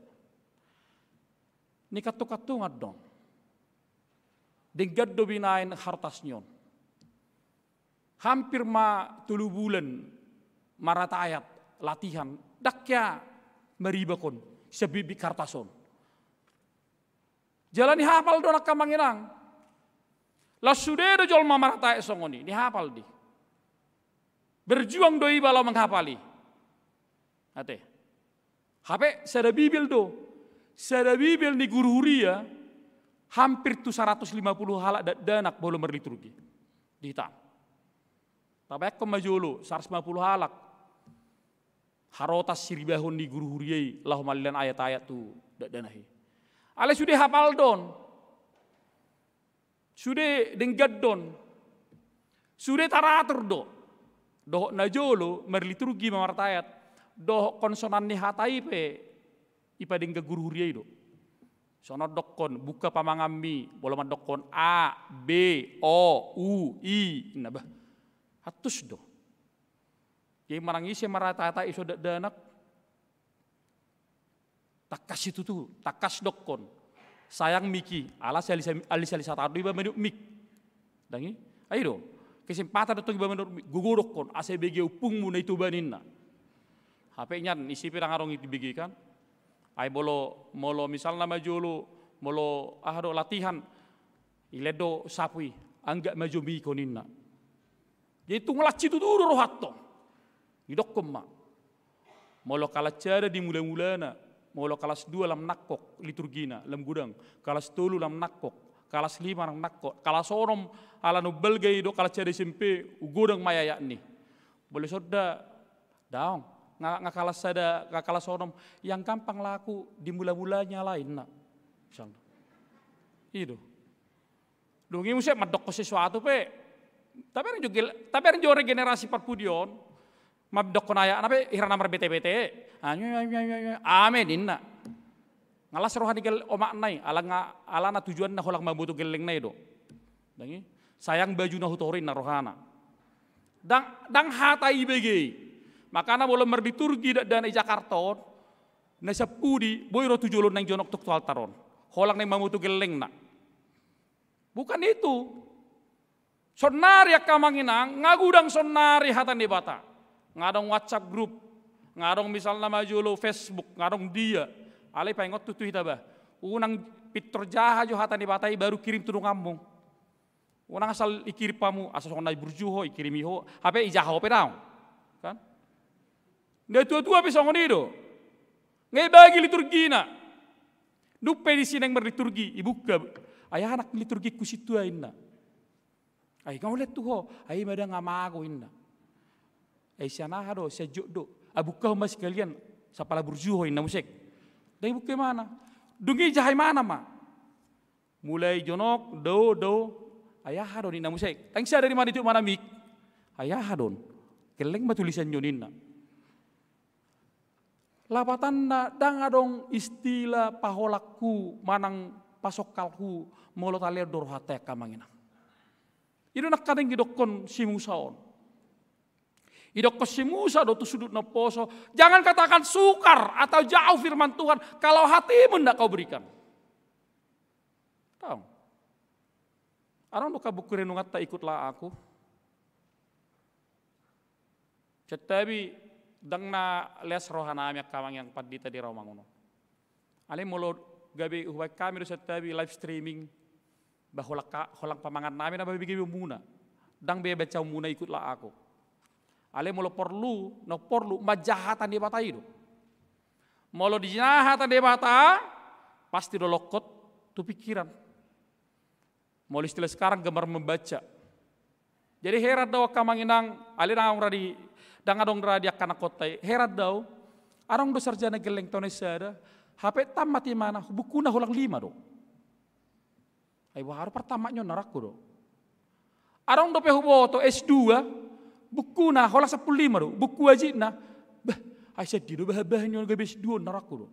ni katu-katu ngadong denggad do binain hartasnyon hampir ma 3 bulan maratayat latihan dakya meribakon sebibi kartason jalani hafal do nak kamanginang lasude do jol maratayat songoni ni hafal di berjuang doi balau menghafali. Ate. Hape sada bibil do. Sada bibil ni guru huria hampir tu 150 halak danak boleh merliturgi. Dihitam. Tapi aku majolo 150 halak. Harotas siribahun di guru huriai lahu malilan ayat-ayat tu danahi. Ale sudah hafal don. Sudah denggad don. Sudah taratur do. Doh najolo merliturgi mamartayat doh konsonan ni hatai pe ipa dengga guru huriai do sono dokon buka pamangambi boleh dokon a b o u i nabah hatus do jadi marangisi maratata iso danak takas itu tuh takas dokon sayang miki alas alisa tadu iba menuk mik dangi ayo do kesempatan datang iba menurut gugurok kon ACBG upungmu na itu baninna. HP nyan isi pirang arong itu bigi kan. Ay molo misalnya majolo molo ahado latihan iledo sapui angga maju mi koninna. Jadi tunglaci itu dulu rohatto. Idok kemma. Molo kalas cara di mula-mulana, molo kalas 2 lam nakok liturgina lam gudang, kalas 3 lam nakok. Kalas 5 nang nakko, kalas onom ala no belgai do kalas cari SMP ugudang maya yakni. Boleh soda daong nggak kalas sada nggak kalas onom yang gampang laku di mula-mulanya lain nak. Misalnya. Itu. Dungi musik madok sesuatu pe. Tapi orang juga regenerasi parpudion. Mabdok konaya nape hirana mar BT-BT. Amin inna. Ngalas rohani gel omak nai ala na tujuan na holang mabuto geleng nai do. Dangi sayang baju na hutorin na rohana. Dang hatai bege. Makanya boleh merditurgi dan di Jakarta, na sapudi boy ro tujulon nang jonok tuk altaron. Holang nang mamutu geleng na. Bukan itu. Sonari akamanginang ngagudang sonari hatan di bata. Ngadong WhatsApp group, ngadong misalnya majulo Facebook, ngadong dia. Alay paingot tutu hita ba. Unang picture jaha jo hatan di batai baru kirim tudung ngambong. Unang asal ikirim pamu, asal sonai burjuho ikirim iho, hape ijaho pe daw. Kan? Dia tua-tua pe songon itu. Ngai bagi liturgi na. Dupe di sini yang berliturgi, ibu ke ayah anak liturgi kusitu inna. Ay kau lihat tuh ho, ay mada ngamago inna. Ay siana hado, sejuk do. Abu kau mas kalian sapala burjuho inna musik. Dari buke mana? Dungi jahai mana ma? Mulai jonok do ayah hado inna musik. Tangsa dari mana itu mana mik? Ayah hadon. Keleng batulisan joninna. Lapatan na dangadong istilah paholakku manang pasokalku molotalir dorhate kamangina. Itu nak kadang idokon simusaon. Idokon simusa do tu sudut na poso. Jangan katakan sukar atau jauh firman Tuhan kalau hatimu ndak kau berikan. Tahu? Arang do kabukure nungat ta ikutlah aku. Cetabi dang na les rohana mi kamang yang padita di Romangono. Ale molo gabi huwai kami do setabi live streaming holang pamangan namin na babigi muna. Dang be baca muna ikutlah aku. Ale molo perlu majahatan di bata itu. Molo dijahatan di bata pasti do lokot tu pikiran. Molo istilah sekarang gemar membaca. Jadi herat daw kamanginang ale nang radi dangadong radi akana kotai herat daw arang do sarjana geleng tone sada HP tamat di mana bukuna holang 5 do. Ay wahar pertamanya narakku do. Arang do pe huboto S2 bukuna holang 15 do. Buku ajina bah ay sedih do bah nyon gabe S2 narakku do.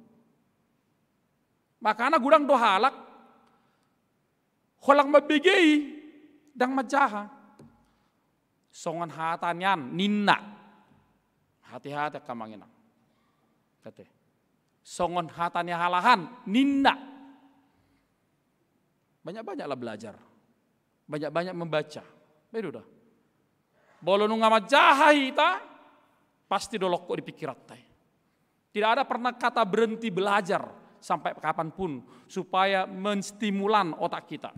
Makana gudang do halak holang mabigay dang majaha. Songan hatanyan ninna. Hati-hati kamangina. Kate. Songon hatanya halahan ninna. Banyak-banyaklah belajar. Banyak-banyak membaca. Bedu dah. Bolo nunga majahai ta pasti dolok kok dipikirat tai. Tidak ada pernah kata berhenti belajar sampai kapanpun supaya menstimulan otak kita.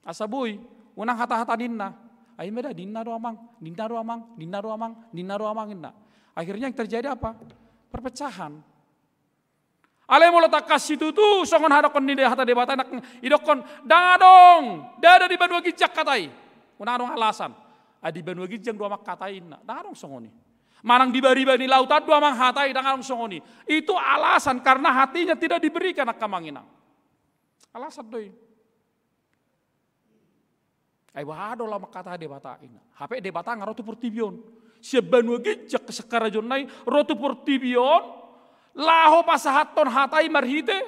Asaboy, unang hata-hata ninna. Ay meda dinna do amang inna. Akhirnya yang terjadi apa? Perpecahan. Ale molo takas itu tuh songon hadokon ni hata debata nak idokon dangadong dada di banua gijak katai. Unang alasan. Adi banua gijang dua mak katai inna. Dangadong songoni. Manang dibari-bari lautan dua mang hatai dangadong songoni. Itu alasan karena hatinya tidak diberikan nak kamangina. Alasan doi. Ay wahado lah makata debata ina. HP debata ngarotu portibion. Siabanua gijak sekara jonai rotu portibion. Laho pasahaton hatai marhite.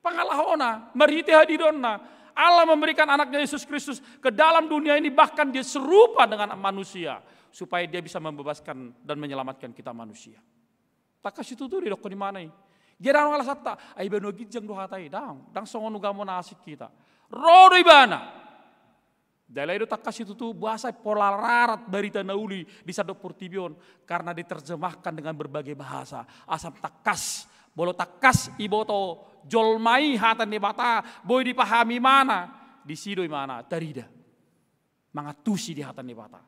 Pangalahona. Marhite hadidonna. Allah memberikan anaknya Yesus Kristus ke dalam dunia ini. Bahkan dia serupa dengan manusia. Supaya dia bisa membebaskan dan menyelamatkan kita manusia. Takas itu tuh didokon di mana? Gedang ngalah satta. Ay banua gijang do hatai. Dang songon ugamo nasik kita. Rodo ibana. Dalai itu takas itu tuh bahasa pola rarat dari Tanauli di Sadok Portibion karena diterjemahkan dengan berbagai bahasa. Asam takas, bolo takas iboto jolmai hatan debata, boy dipahami mana, disidoi mana, tarida. Mangatusi di hatan debata.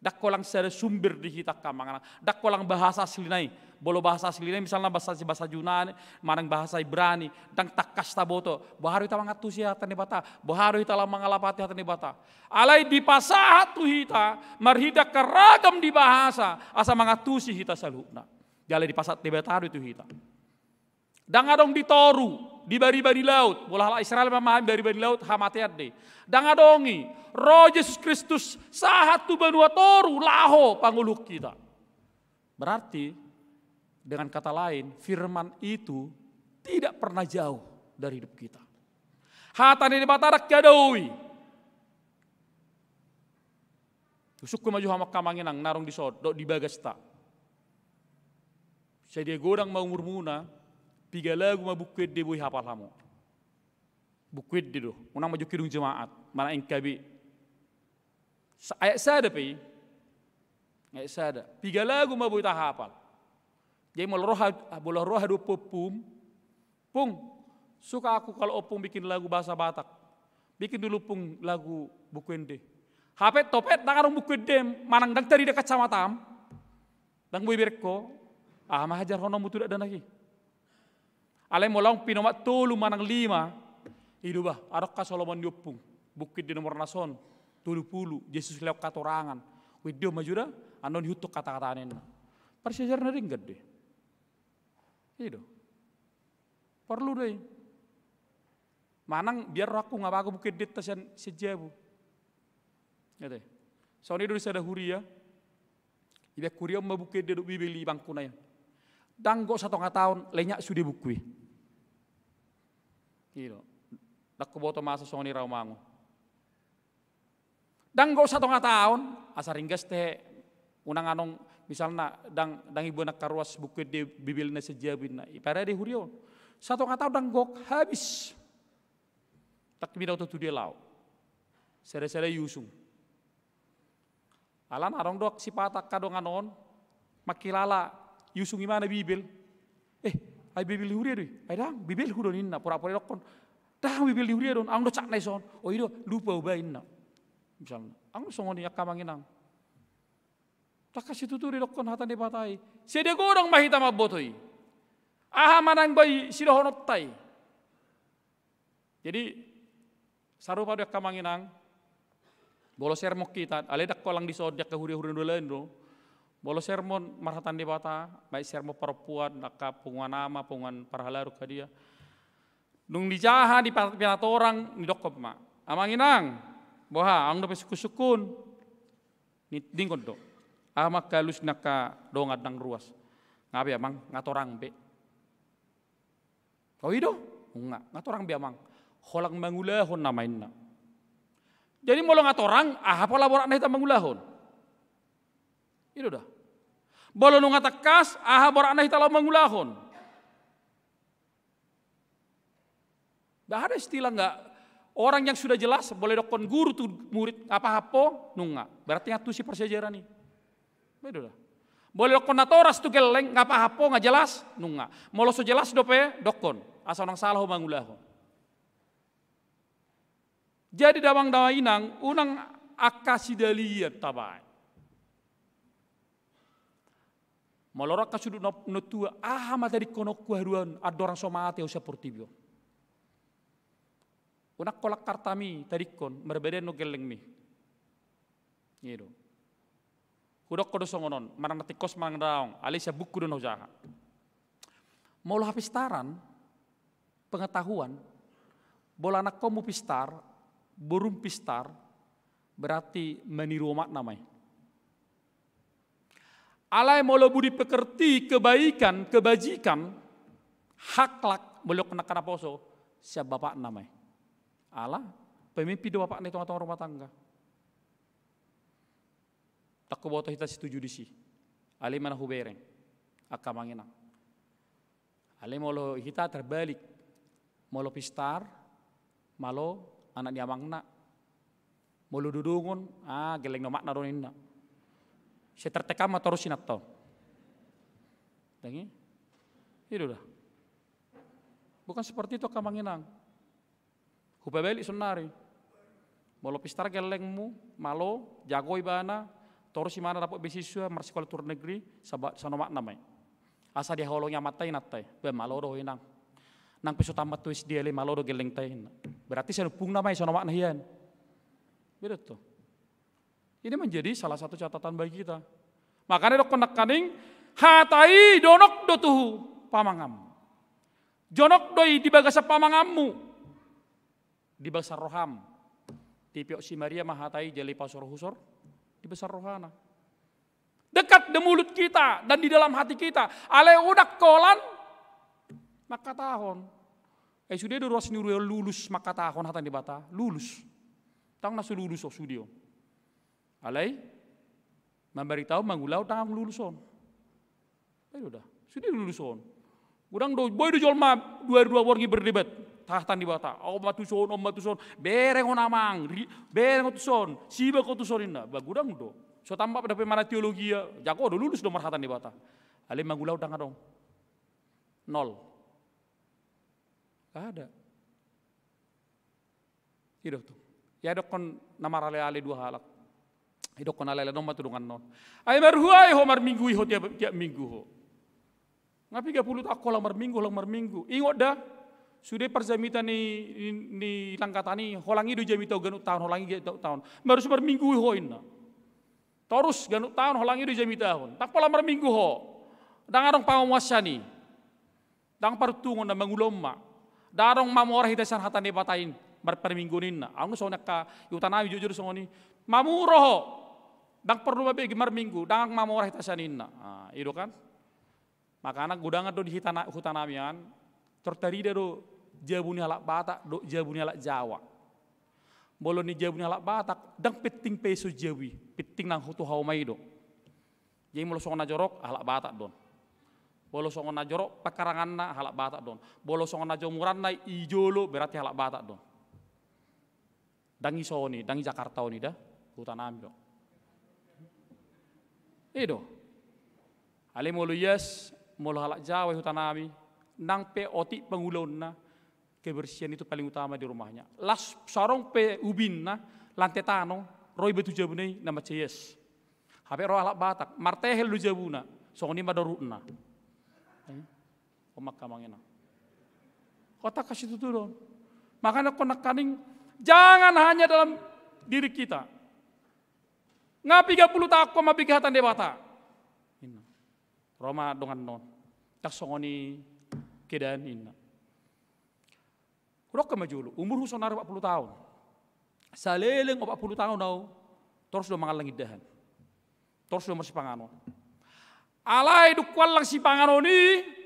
Dak kolang sada sumber di hitak kamangana, dak kolang bahasa aslinai, bolo bahasa aslinai misalnya bahasa Yunani, manang bahasa Ibrani, dang takas taboto, baharu ita mangatusi hatan debata, baharu ita mangalapati hatan debata. Alai di pasahat tu hita, marhida keragam di bahasa, asa mangatusi hita salukna. Jalai di pasat debata itu hita. Dang adong ditoru, di bari-bari laut, bola Israel memahami bari-bari laut hamatiat deh. Dang adongi, Roh Yesus Kristus sahat tu benua toru laho panguluk kita. Berarti dengan kata lain firman itu tidak pernah jauh dari hidup kita. Hatani di batarak kadawi. Tusuk ke maju hamak kamanginang narong di sodok di bagasta. Saya dia godang mau murmuna, piga lagu ma bukwet de boy hafal hamo. Bukwet de do, unang maju kidung jemaat, mana engkabi. Ayat sada pe, ayat sada. Piga lagu ma boy ta hafal. Jadi bola roha do popum, pung suka aku kalau opung bikin lagu bahasa Batak, bikin dulu pung lagu bukwende. Hapet topet tangan bukwende, manang dang tadi dekat sama tam, dang boy berko. Mahajar hono mutu dak lagi. Ale molang pinomat tolu manang 5. Idu bah arok ka Solomon diopung. Bukit di nomor nason 70 Yesus lewat katorangan. Widyo majuda andon hiutuk kata-katanen. Persejar na ringgad deh. Idu. Perlu deh. Manang biar aku ngabago bukit det tasan sejabu. Ngate. Soalnya dulu sada huria. Ibe kuria mabukit det bibeli bangkuna ya. Danggo 1,5 tahun lenyak sudah bukui. Gitu. Dak boto masa soni Rawamangun. Danggo 1,5 tahun asa ringgas teh unang anong misalna dang ibu nak karuas bukui de bibilna sejabina. Ipara de hurio. 1,5 tahun danggok habis. Tak bidau tu dia lau. Sere-sere yusung. Alan arong dok sipatak kadong anon makilala Yusung imana Bibil? Ay Bibil huria doi. Ay dang Bibil hudon inna pura-pura dokon. Dang Bibil di huria don. Ang do cak naison. Oh ido lupa ubah inna. Misalnya, ang songoni akamanginang. Tak kasih tuturi dokon hatan de batai. Sede godang mahita mabotoi. Aha manang bayi sidohonot tai. Jadi sarupa de akamanginang. Bolo sermok kita. Ale dak kolang disodyak ke huria-huria dolendo. Bolo sermon marhatan di bata, baik sermon perempuan, naka punguan nama, punguan parhalaru ke dia. Nung dijaha di pilat orang, ni dokop ma. Amanginang, boha, ang dapat sukun. Ni dingkon do. Amak kalus naka dongat nang ruas. Ngabe amang ngatorang be. Kau ido? Ngatorang be amang. Holang mangulahon namain na. Jadi molo ngatorang, apa laborak na hita mangulahon? Itu dah. Bolo nunga tekas, borak na hitala mangulahon. Dah ada istilah enggak orang yang sudah jelas boleh dokon guru tuh murid apa-apa nunga. Berarti ngatu si persejarah nih. Bedo dah. Boleh dokon natoras tuh geleng apa-apa nggak jelas nunga. Molo so jelas dope dokon. Asal nang salah mangulahon. Jadi dawang dawainang unang akasidaliyat tabai. Maloraka sudut notua mata di konok kuharuan adorang somate usia portibio. Unak kolak kartami tadikon berbeda no geleng mi. Gitu. Kudok kodo songonon marang natikos marang daong alisa buku don hojaha. Molo hapistaran pengetahuan bola anak kamu pistar burung pistar berarti meniru mak namanya. Alai molo budi pekerti kebaikan, kebajikan, haklak boleh kena kana poso, siap bapak namai. Allah, pemimpin dua bapak nih tengah-tengah rumah tangga. Tak kuboto kita setuju di si. Ali mana hubereng, akamanginang. Ali molo kita terbalik, molo pistar, malo anak diamangna, molo dudungun, geleng nomak naroninna. Saya tertekam atau terusin atau, dengi, itu dah. Bukan seperti itu kamanginang. Hupebeli sunari, molo pistar gelengmu, malo, jago ibana, terus mana dapat beasiswa, marsekolah tur negeri, sanomak namai. Asa dia holongnya matai natai, malo doh inang, nang pesu tamat tuis dia le malo do geleng tai. Berarti saya pung namai sanomak nahian, beda tuh. Ini menjadi salah satu catatan bagi kita. Makanya dok penekaning hatai donok do tuhu pamangam. Jonok doi di bagasa pamangammu. Di bagasa roham. Di piok si Maria mahatai jeli pasor husor di besar rohana. Dekat di mulut kita dan di dalam hati kita. Ale udak kolan maka tahun. Sudah doros niru lulus maka tahun hatan di bata lulus. Tang nasu lulus oh studio. Alai memberitahu mangulau tang luluson. Itu dah. Sudah luluson. Gudang do boy do jolma dua wargi berdebat. Tahtan di bata. Om matuson. Bereng on amang, bereng otuson. Siba ko tuson inna. Ba gudang do. So tambah pada pemana teologi ya. Jago do lulus do marhatan di bata. Ale mangulau dang adong. 0. Gak ada. Hidup tuh. Ya dok kon nama ale 2 halak. Hidup kon ale dong matulungan non. Ay marhuay ho mar minggu ho tiap minggu ho. Ngapi 30 tak kolam mar minggu. Ingot dah. Sudah perzamita ni langkatani holangi do jamita ganut tahun holangi tahun. Baru mar minggu ho inna. Terus ganut tahun holangi do jamita tahun. Tak pola mar minggu ho. Dang arong pangamuasani. Dang partungon na manguloma. Darong mamorah hitasan hatan de batain mar per minggu ninna. Ang so nakka yutanami jujur songoni. Mamuroh. Dang perlu babe mar minggu dang mamorah hitasan inna. Ah, itu kan. Maka anak gudangan do di hutanamian tertarida do jabuni halak Batak do jabuni halak Jawa. Bolon ni jabuni halak Batak dang peting peso jawi, peting nang hutu haumai do. Jadi molo songon jorok halak Batak don. Bolo songon jorok pekarangan na halak Batak don. Bolo songon jomuran na ijolo berarti halak Batak don. Dangi soni, dangi Jakarta oni dah hutanami do. Edo. Ale molo yes molo halak Jawa hutanami nang pe otik pengulon na kebersihan itu paling utama di rumahnya. Las sarong pe ubin na lantai tano roy betu jabunai nama cies. Hape roh halak Batak martehel lu jabuna songoni madorutna. Omak kamangena. Kota kasih itu don. Makanya konak kaning jangan hanya dalam diri kita. Ngapi 30 tak koma bigatan debata. Roma dongan non. Tak songoni keadaan inna. Kurok kemajulu, umur husonar 40 tahun. Saleleng 40 tahun nau, terus do mangalang idahan. Terus do masih pangano. Alai dukwal lang si pangano ni.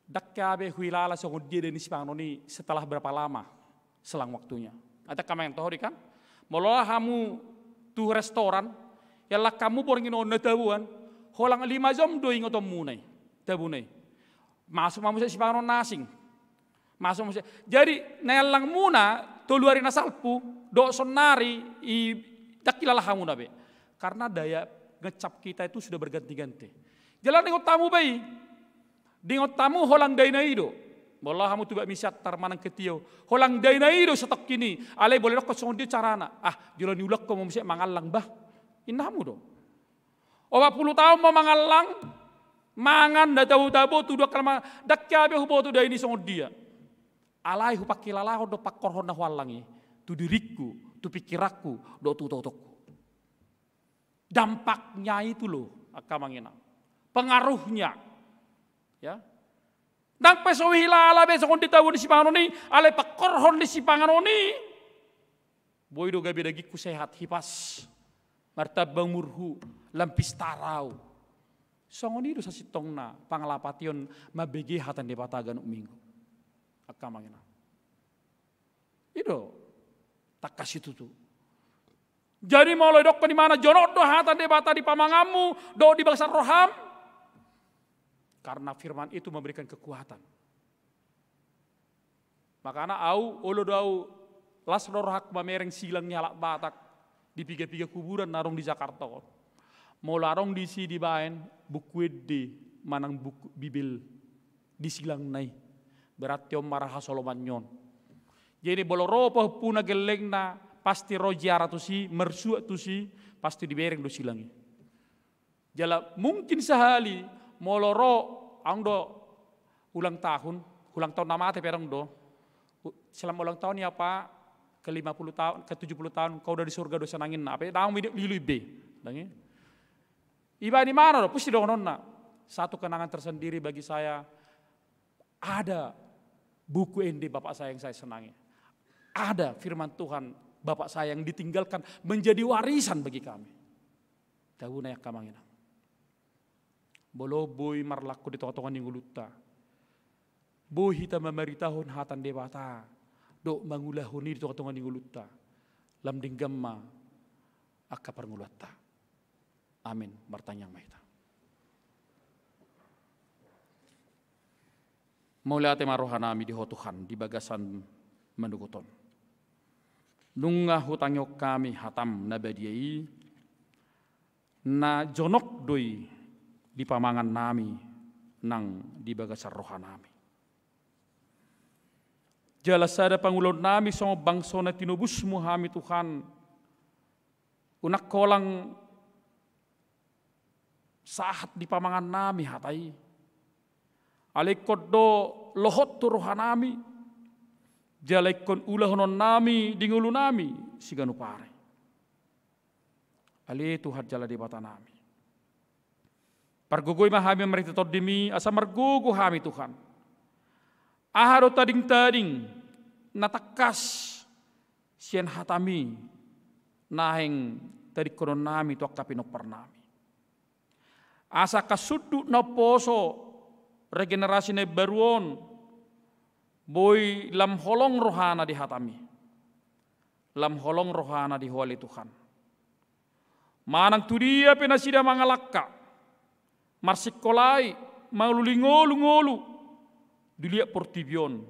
Dakkabe huilala songon dia dan si pangano ni setelah berapa lama selang waktunya. Ada kamu yang tahu kan? Mololah kamu tuh restoran, yalah kamu boringin on tabuan, holang 5 jam do ingotom munai. Tabunay. Masuk mamusia si pangano nasing. Masuk mamusia. Jadi nelang muna tuluari nasalpu do sonari i dakilalah kamu nabe. Karena daya ngecap kita itu sudah berganti-ganti. Jalan dengan tamu bayi. Dengan tamu holang dainaido. Bolah kamu tuh misat tarmanang ketio. Holang dainaido setok kini. Alai boleh rokok songon dia carana. Ah, jalan ulak kau mamusia mangalang bah. Inamu do. 40 tahun mau mangalang. Mangan da tabu tu dua kalma dakkabe hubo tu daini songon dia. Alai hu pakilala do pakor honna walangi. Tu diriku, tu pikiraku, do tu totokku. Dampaknya itu loh akamangina. Pengaruhnya. Ya. Nang peso hilala be songon ditawu di sipanganoni, alai pakor hon di sipanganoni. Boy do gabe dagiku sehat hipas. Martabang murhu lampis tarau. Songon itu sasitong na pangalapation mabege hatan debata ganuk minggu. Akamangina. Itu tak kasih tutu. Jadi mau dok di mana jonok do hatan debata di pamangamu do di bangsa roham. Karena firman itu memberikan kekuatan. Makanya au olo do au las rohak mamereng silangnya halak Batak di piga-piga kuburan narong di Jakarta. Mau larong di si di baen buku de manang buku Bibil di silang nai berarti om marah Solomanyon. Jadi boloropo puna geleng na pasti rojiara tu si mersua tu si pasti dibereng do silangi. Jala mungkin sehali moloro angdo ulang tahun nama ate perang do selama ulang tahun ya Pak ke 50 tahun ke 70 tahun kau udah di surga dosa nangin na apa nang lilu be dangi. Iba di mana loh? Pusti dong nonna. Satu kenangan tersendiri bagi saya. Ada buku ND bapak saya yang saya senangi. Ada firman Tuhan bapak saya yang ditinggalkan menjadi warisan bagi kami. Tahu nayak kamangina. Bolo boy marlaku di tengah-tengah ningguluta. Boy hita memeritahun hatan debata. Dok mangulahuni di tengah-tengah ningguluta. Lam dinggamma akka parngulata. Amin. Bertanya mahita. Mauliate marohanami di Tuhan di bagasan manduguton. Nunga hutangyo kami hatam nabadiai na jonok doi di pamangan nami nang di bagasan rohanami. Jalasada pangulon nami sama bangsa na tinubusmu hami Tuhan. Unak kolang sahat di pamangan nami hatai. Alekod do lohot tu rohanami. Jalekon ulahonon nami dingulu nami siganu pare. Ale Tuhan jala di bata nami. Pargogoy mahami merita todimi asa margogo hami Tuhan. Aharo tading-tading natakas sian hatami naheng tadi konon nami tu akapinok nami. Asa kasudu na poso regenerasi na baruon boy lam holong rohana di hatami. Lam holong rohana di huali Tuhan. Manang tu dia penasida mangalakka. Marsikolai malulingolu-ngolu dilihat portibion.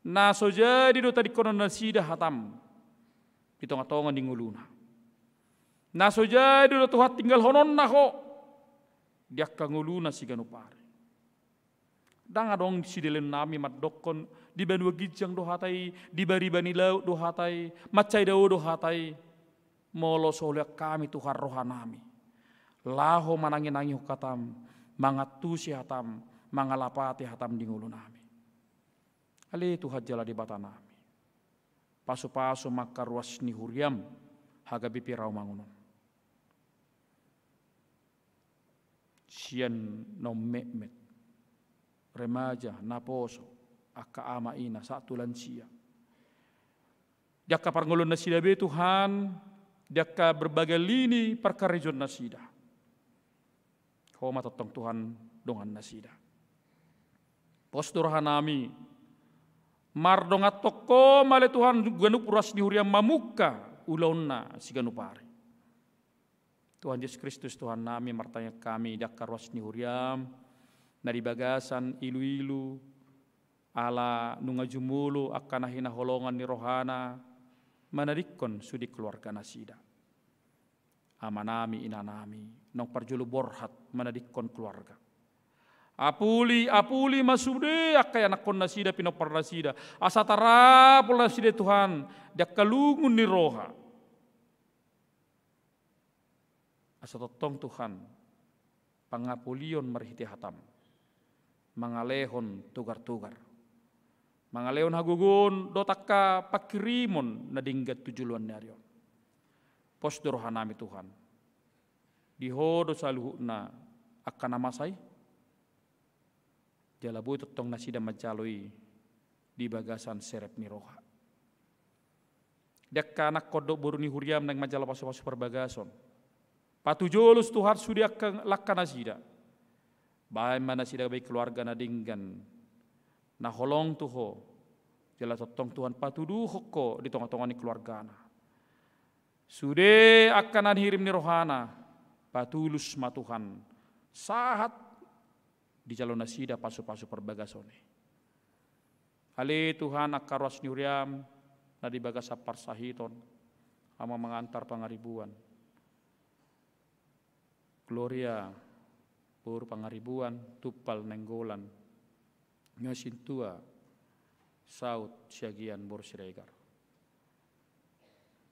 Na so jadi do tadi konon nasida hatam. Di tonga-tonga di nguluna. Na so jadi do Tuhan tinggal honon na ho. Dia kanguluna si ganupare. Dang adong sidelen nami madokon di banua gijang do hatai, di bari-bani laut do hatai, macai dawo do hatai. Molo solek kami Tuhan rohanami. Laho manangin-nangin hukatam, mangatusi hatam, mangalapati hatam di ngulu nami. Ali Tuhan jala di bata nami. Pasu-pasu maka ruas ni huriam, hagabi pirau mangunon. Sian no mekmet. Remaja, naposo, aka ama ina, satu lansia. Jaka parngulun nasida be Tuhan, jaka berbagai lini perkarejon nasida. Kau matatong Tuhan dongan nasida. Postur hanami, mardongat toko male Tuhan ganu puras di huriam mamuka ulonna si ganu pare. Tuhan Yesus Kristus Tuhan nami martanya kami jaka ruas ni huriam. Nari bagasan ilu-ilu ala nunga jumulu akan hina holongan ni rohana manadikon sudi keluarga nasida. Amanami inanami nong parjulu borhat manadikon keluarga. Apuli masude akay anakon nasida pinopar nasida. Asatara pula nasida Tuhan dia kalungun ni roha. Asatotong Tuhan pangapulion marhiti hatam. Mangalehon tugar-tugar. Mangalehon hagugun dotaka pakirimon na dinggat tujuluan naryo. Postur hanami Tuhan. Dihodo saluhu na akan namasay. Jalabu totong nasida majaloi di bagasan serep ni roha. Dekka anak kodok boru ni huriam nang majala pasu-pasu perbagason. Patujolus Tuhan sudia lakka nasida. Bahay mana sida baik keluarga na dinggan na holong tuho jala totong Tuhan patuduh ko di tongah-tongah ni keluarga na sude akan hirim ni rohana patulus ma Tuhan sahat di jalon nasida pasu-pasu perbagasone ale Tuhan akaros ni uriam na di bagasa parsahiton ama mengantar pangaribuan Gloria pur pangaribuan tupal nenggolan nyosin tua saut siagian bor siregar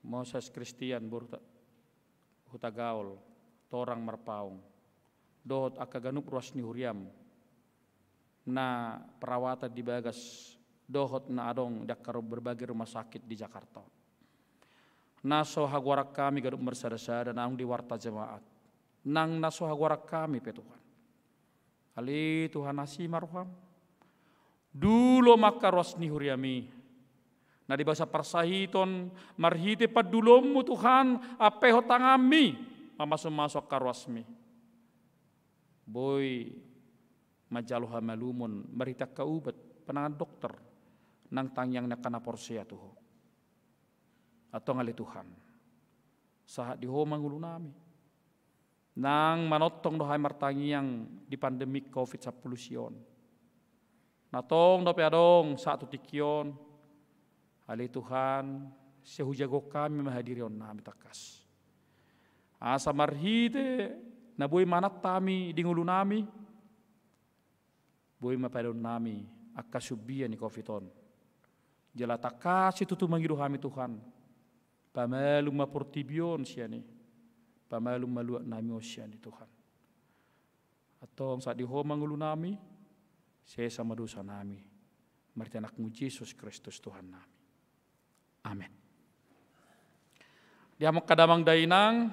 Moses Kristian bor hutagaol torang marpaung dohot akaganup ruas ni huriam na perawatan di bagas dohot na adong dakaro berbagai rumah sakit di Jakarta naso hagwarak kami gadup bersada-sada nang di warta jemaat nang naso hagwarak kami pe Tuhan ali Tuhan nasi marham dulo maka rosni huriami na di bahasa parsahiton marhite padulommu Tuhan apeho tangami mamasuk karwasmi boy majaluha malumun marita kaubat penangan dokter nang tangyang nakana porsia tuho atau ngali Tuhan sahat diho mangulu nami nang manotong dohay martangyang di pandemik COVID-19 Natong dope adong satu tikion. Hali Tuhan, sehujago kami menghadiri on nami takas. Asa marhite na boy manat tami di ngulu nami. Boy mapadon nami akasubian ni kofiton. Jala takas itu tu mangiru kami Tuhan. Pamalum maportibion siani. Pamalum maluak nami osiani Tuhan. Atong saat diho mangulu nami, saya sama dosa nami. Marti anakmu Yesus Kristus Tuhan nami. Amin. Diamok kadamang dainang,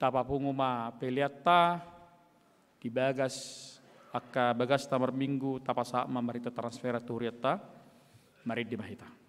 tapapunguma peliata, dibagas, akka bagas tamar minggu, tapasa marita transfera turiata, mari dimahita.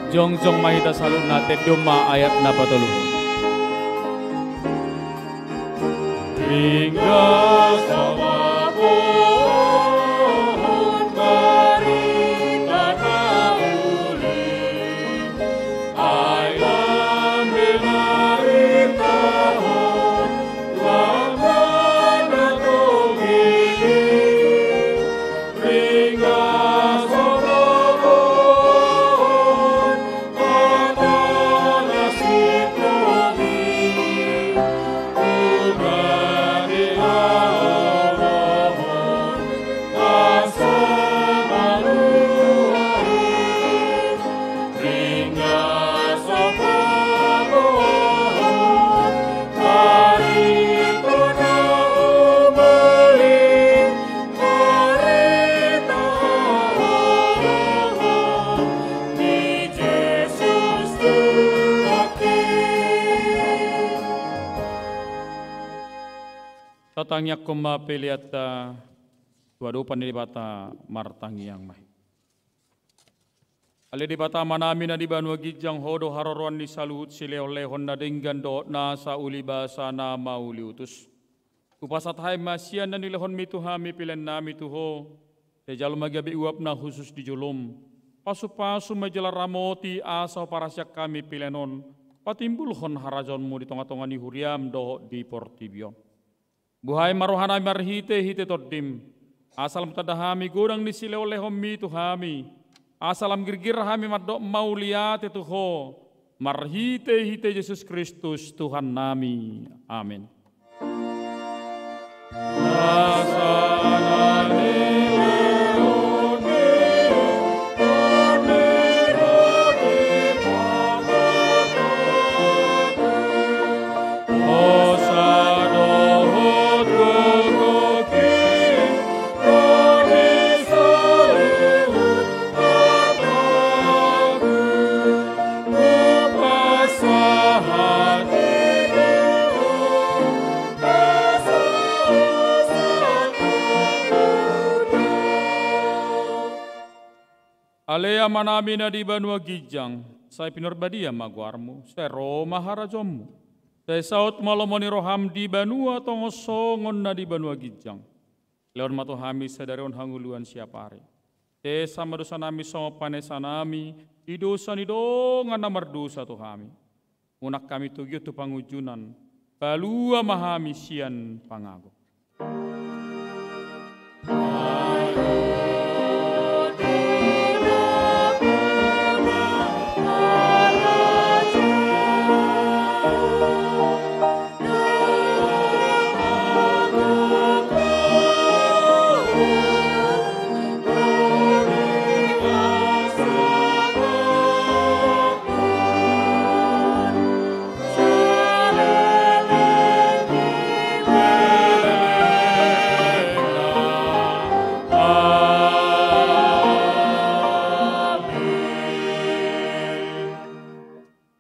Jongjong mahita salun nate doma ayat na patulu. Ringga sama pohon berita nauli, ayam menari tahun, lamana togi, ringga sama pohon, atana sitomi, tatangnya koma peliata wadupan di bata martangi yang mai. Ale di bata manami na di banua gijang hodo haroruan di saluhut sileo-lehon na denggan do na sa uli basa na mauli utus. Upasat hai masian dan nilehon mituhami pilen nami tuho. Sejalo magabi uap na khusus di julum. Pasu-pasu majalar ramoti asa parasyak kami pilenon. Patimbulhon harajonmu di tonga-tonga ni huriam do di portibion. Buhay marohana marhite hite toddim. Asalam tadahami godang ni sileo lehom mi tuhami. Asalam girgir hami madok mauliate tuho. Marhite hite Yesus Kristus Tuhan nami. Amin. Alea manami na di banua gijang, saya pinurbadia maguarmu, saya Roma harajommu. Saya saut malomoni roham di banua tongosongon na di banua gijang. Leon matu hami sadarion hanguluan siapare. Saya sama dosa nami sama panesa nami, di dosa ni dongan namar dosa tu hami. Unak kami tugiu tu pangujunan, balua mahami sian pangago.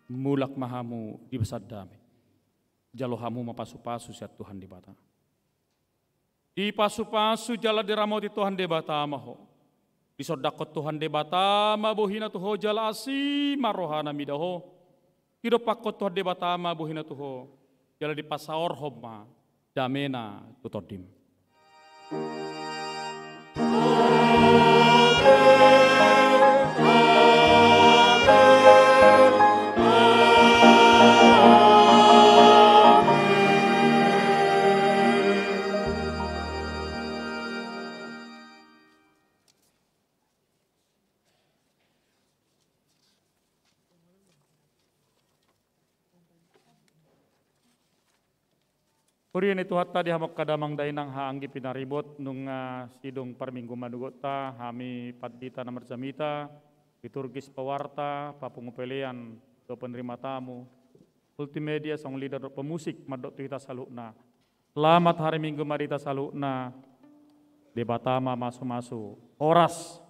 Mulak mahamu di besar damai. Jalohamu mapasu-pasu siat Tuhan di bata. Di pasu-pasu jala diramau di Tuhan di bata maho. Di sodakot Tuhan di bata mabuhina tuho jala asi marohana midaho. Hidup pakot Tuhan di bata mabuhina tuho. Jala di pasaor homa damena tutodim. Kurian itu hatta di hamak kadamang dainang haanggi pinaribot nung sidung parminggu madugota hami padita namar jamita liturgis pewarta papungupelean do penerima tamu multimedia song leader pemusik madok kita salukna. Selamat hari Minggu marita salukna debatama masu-masu oras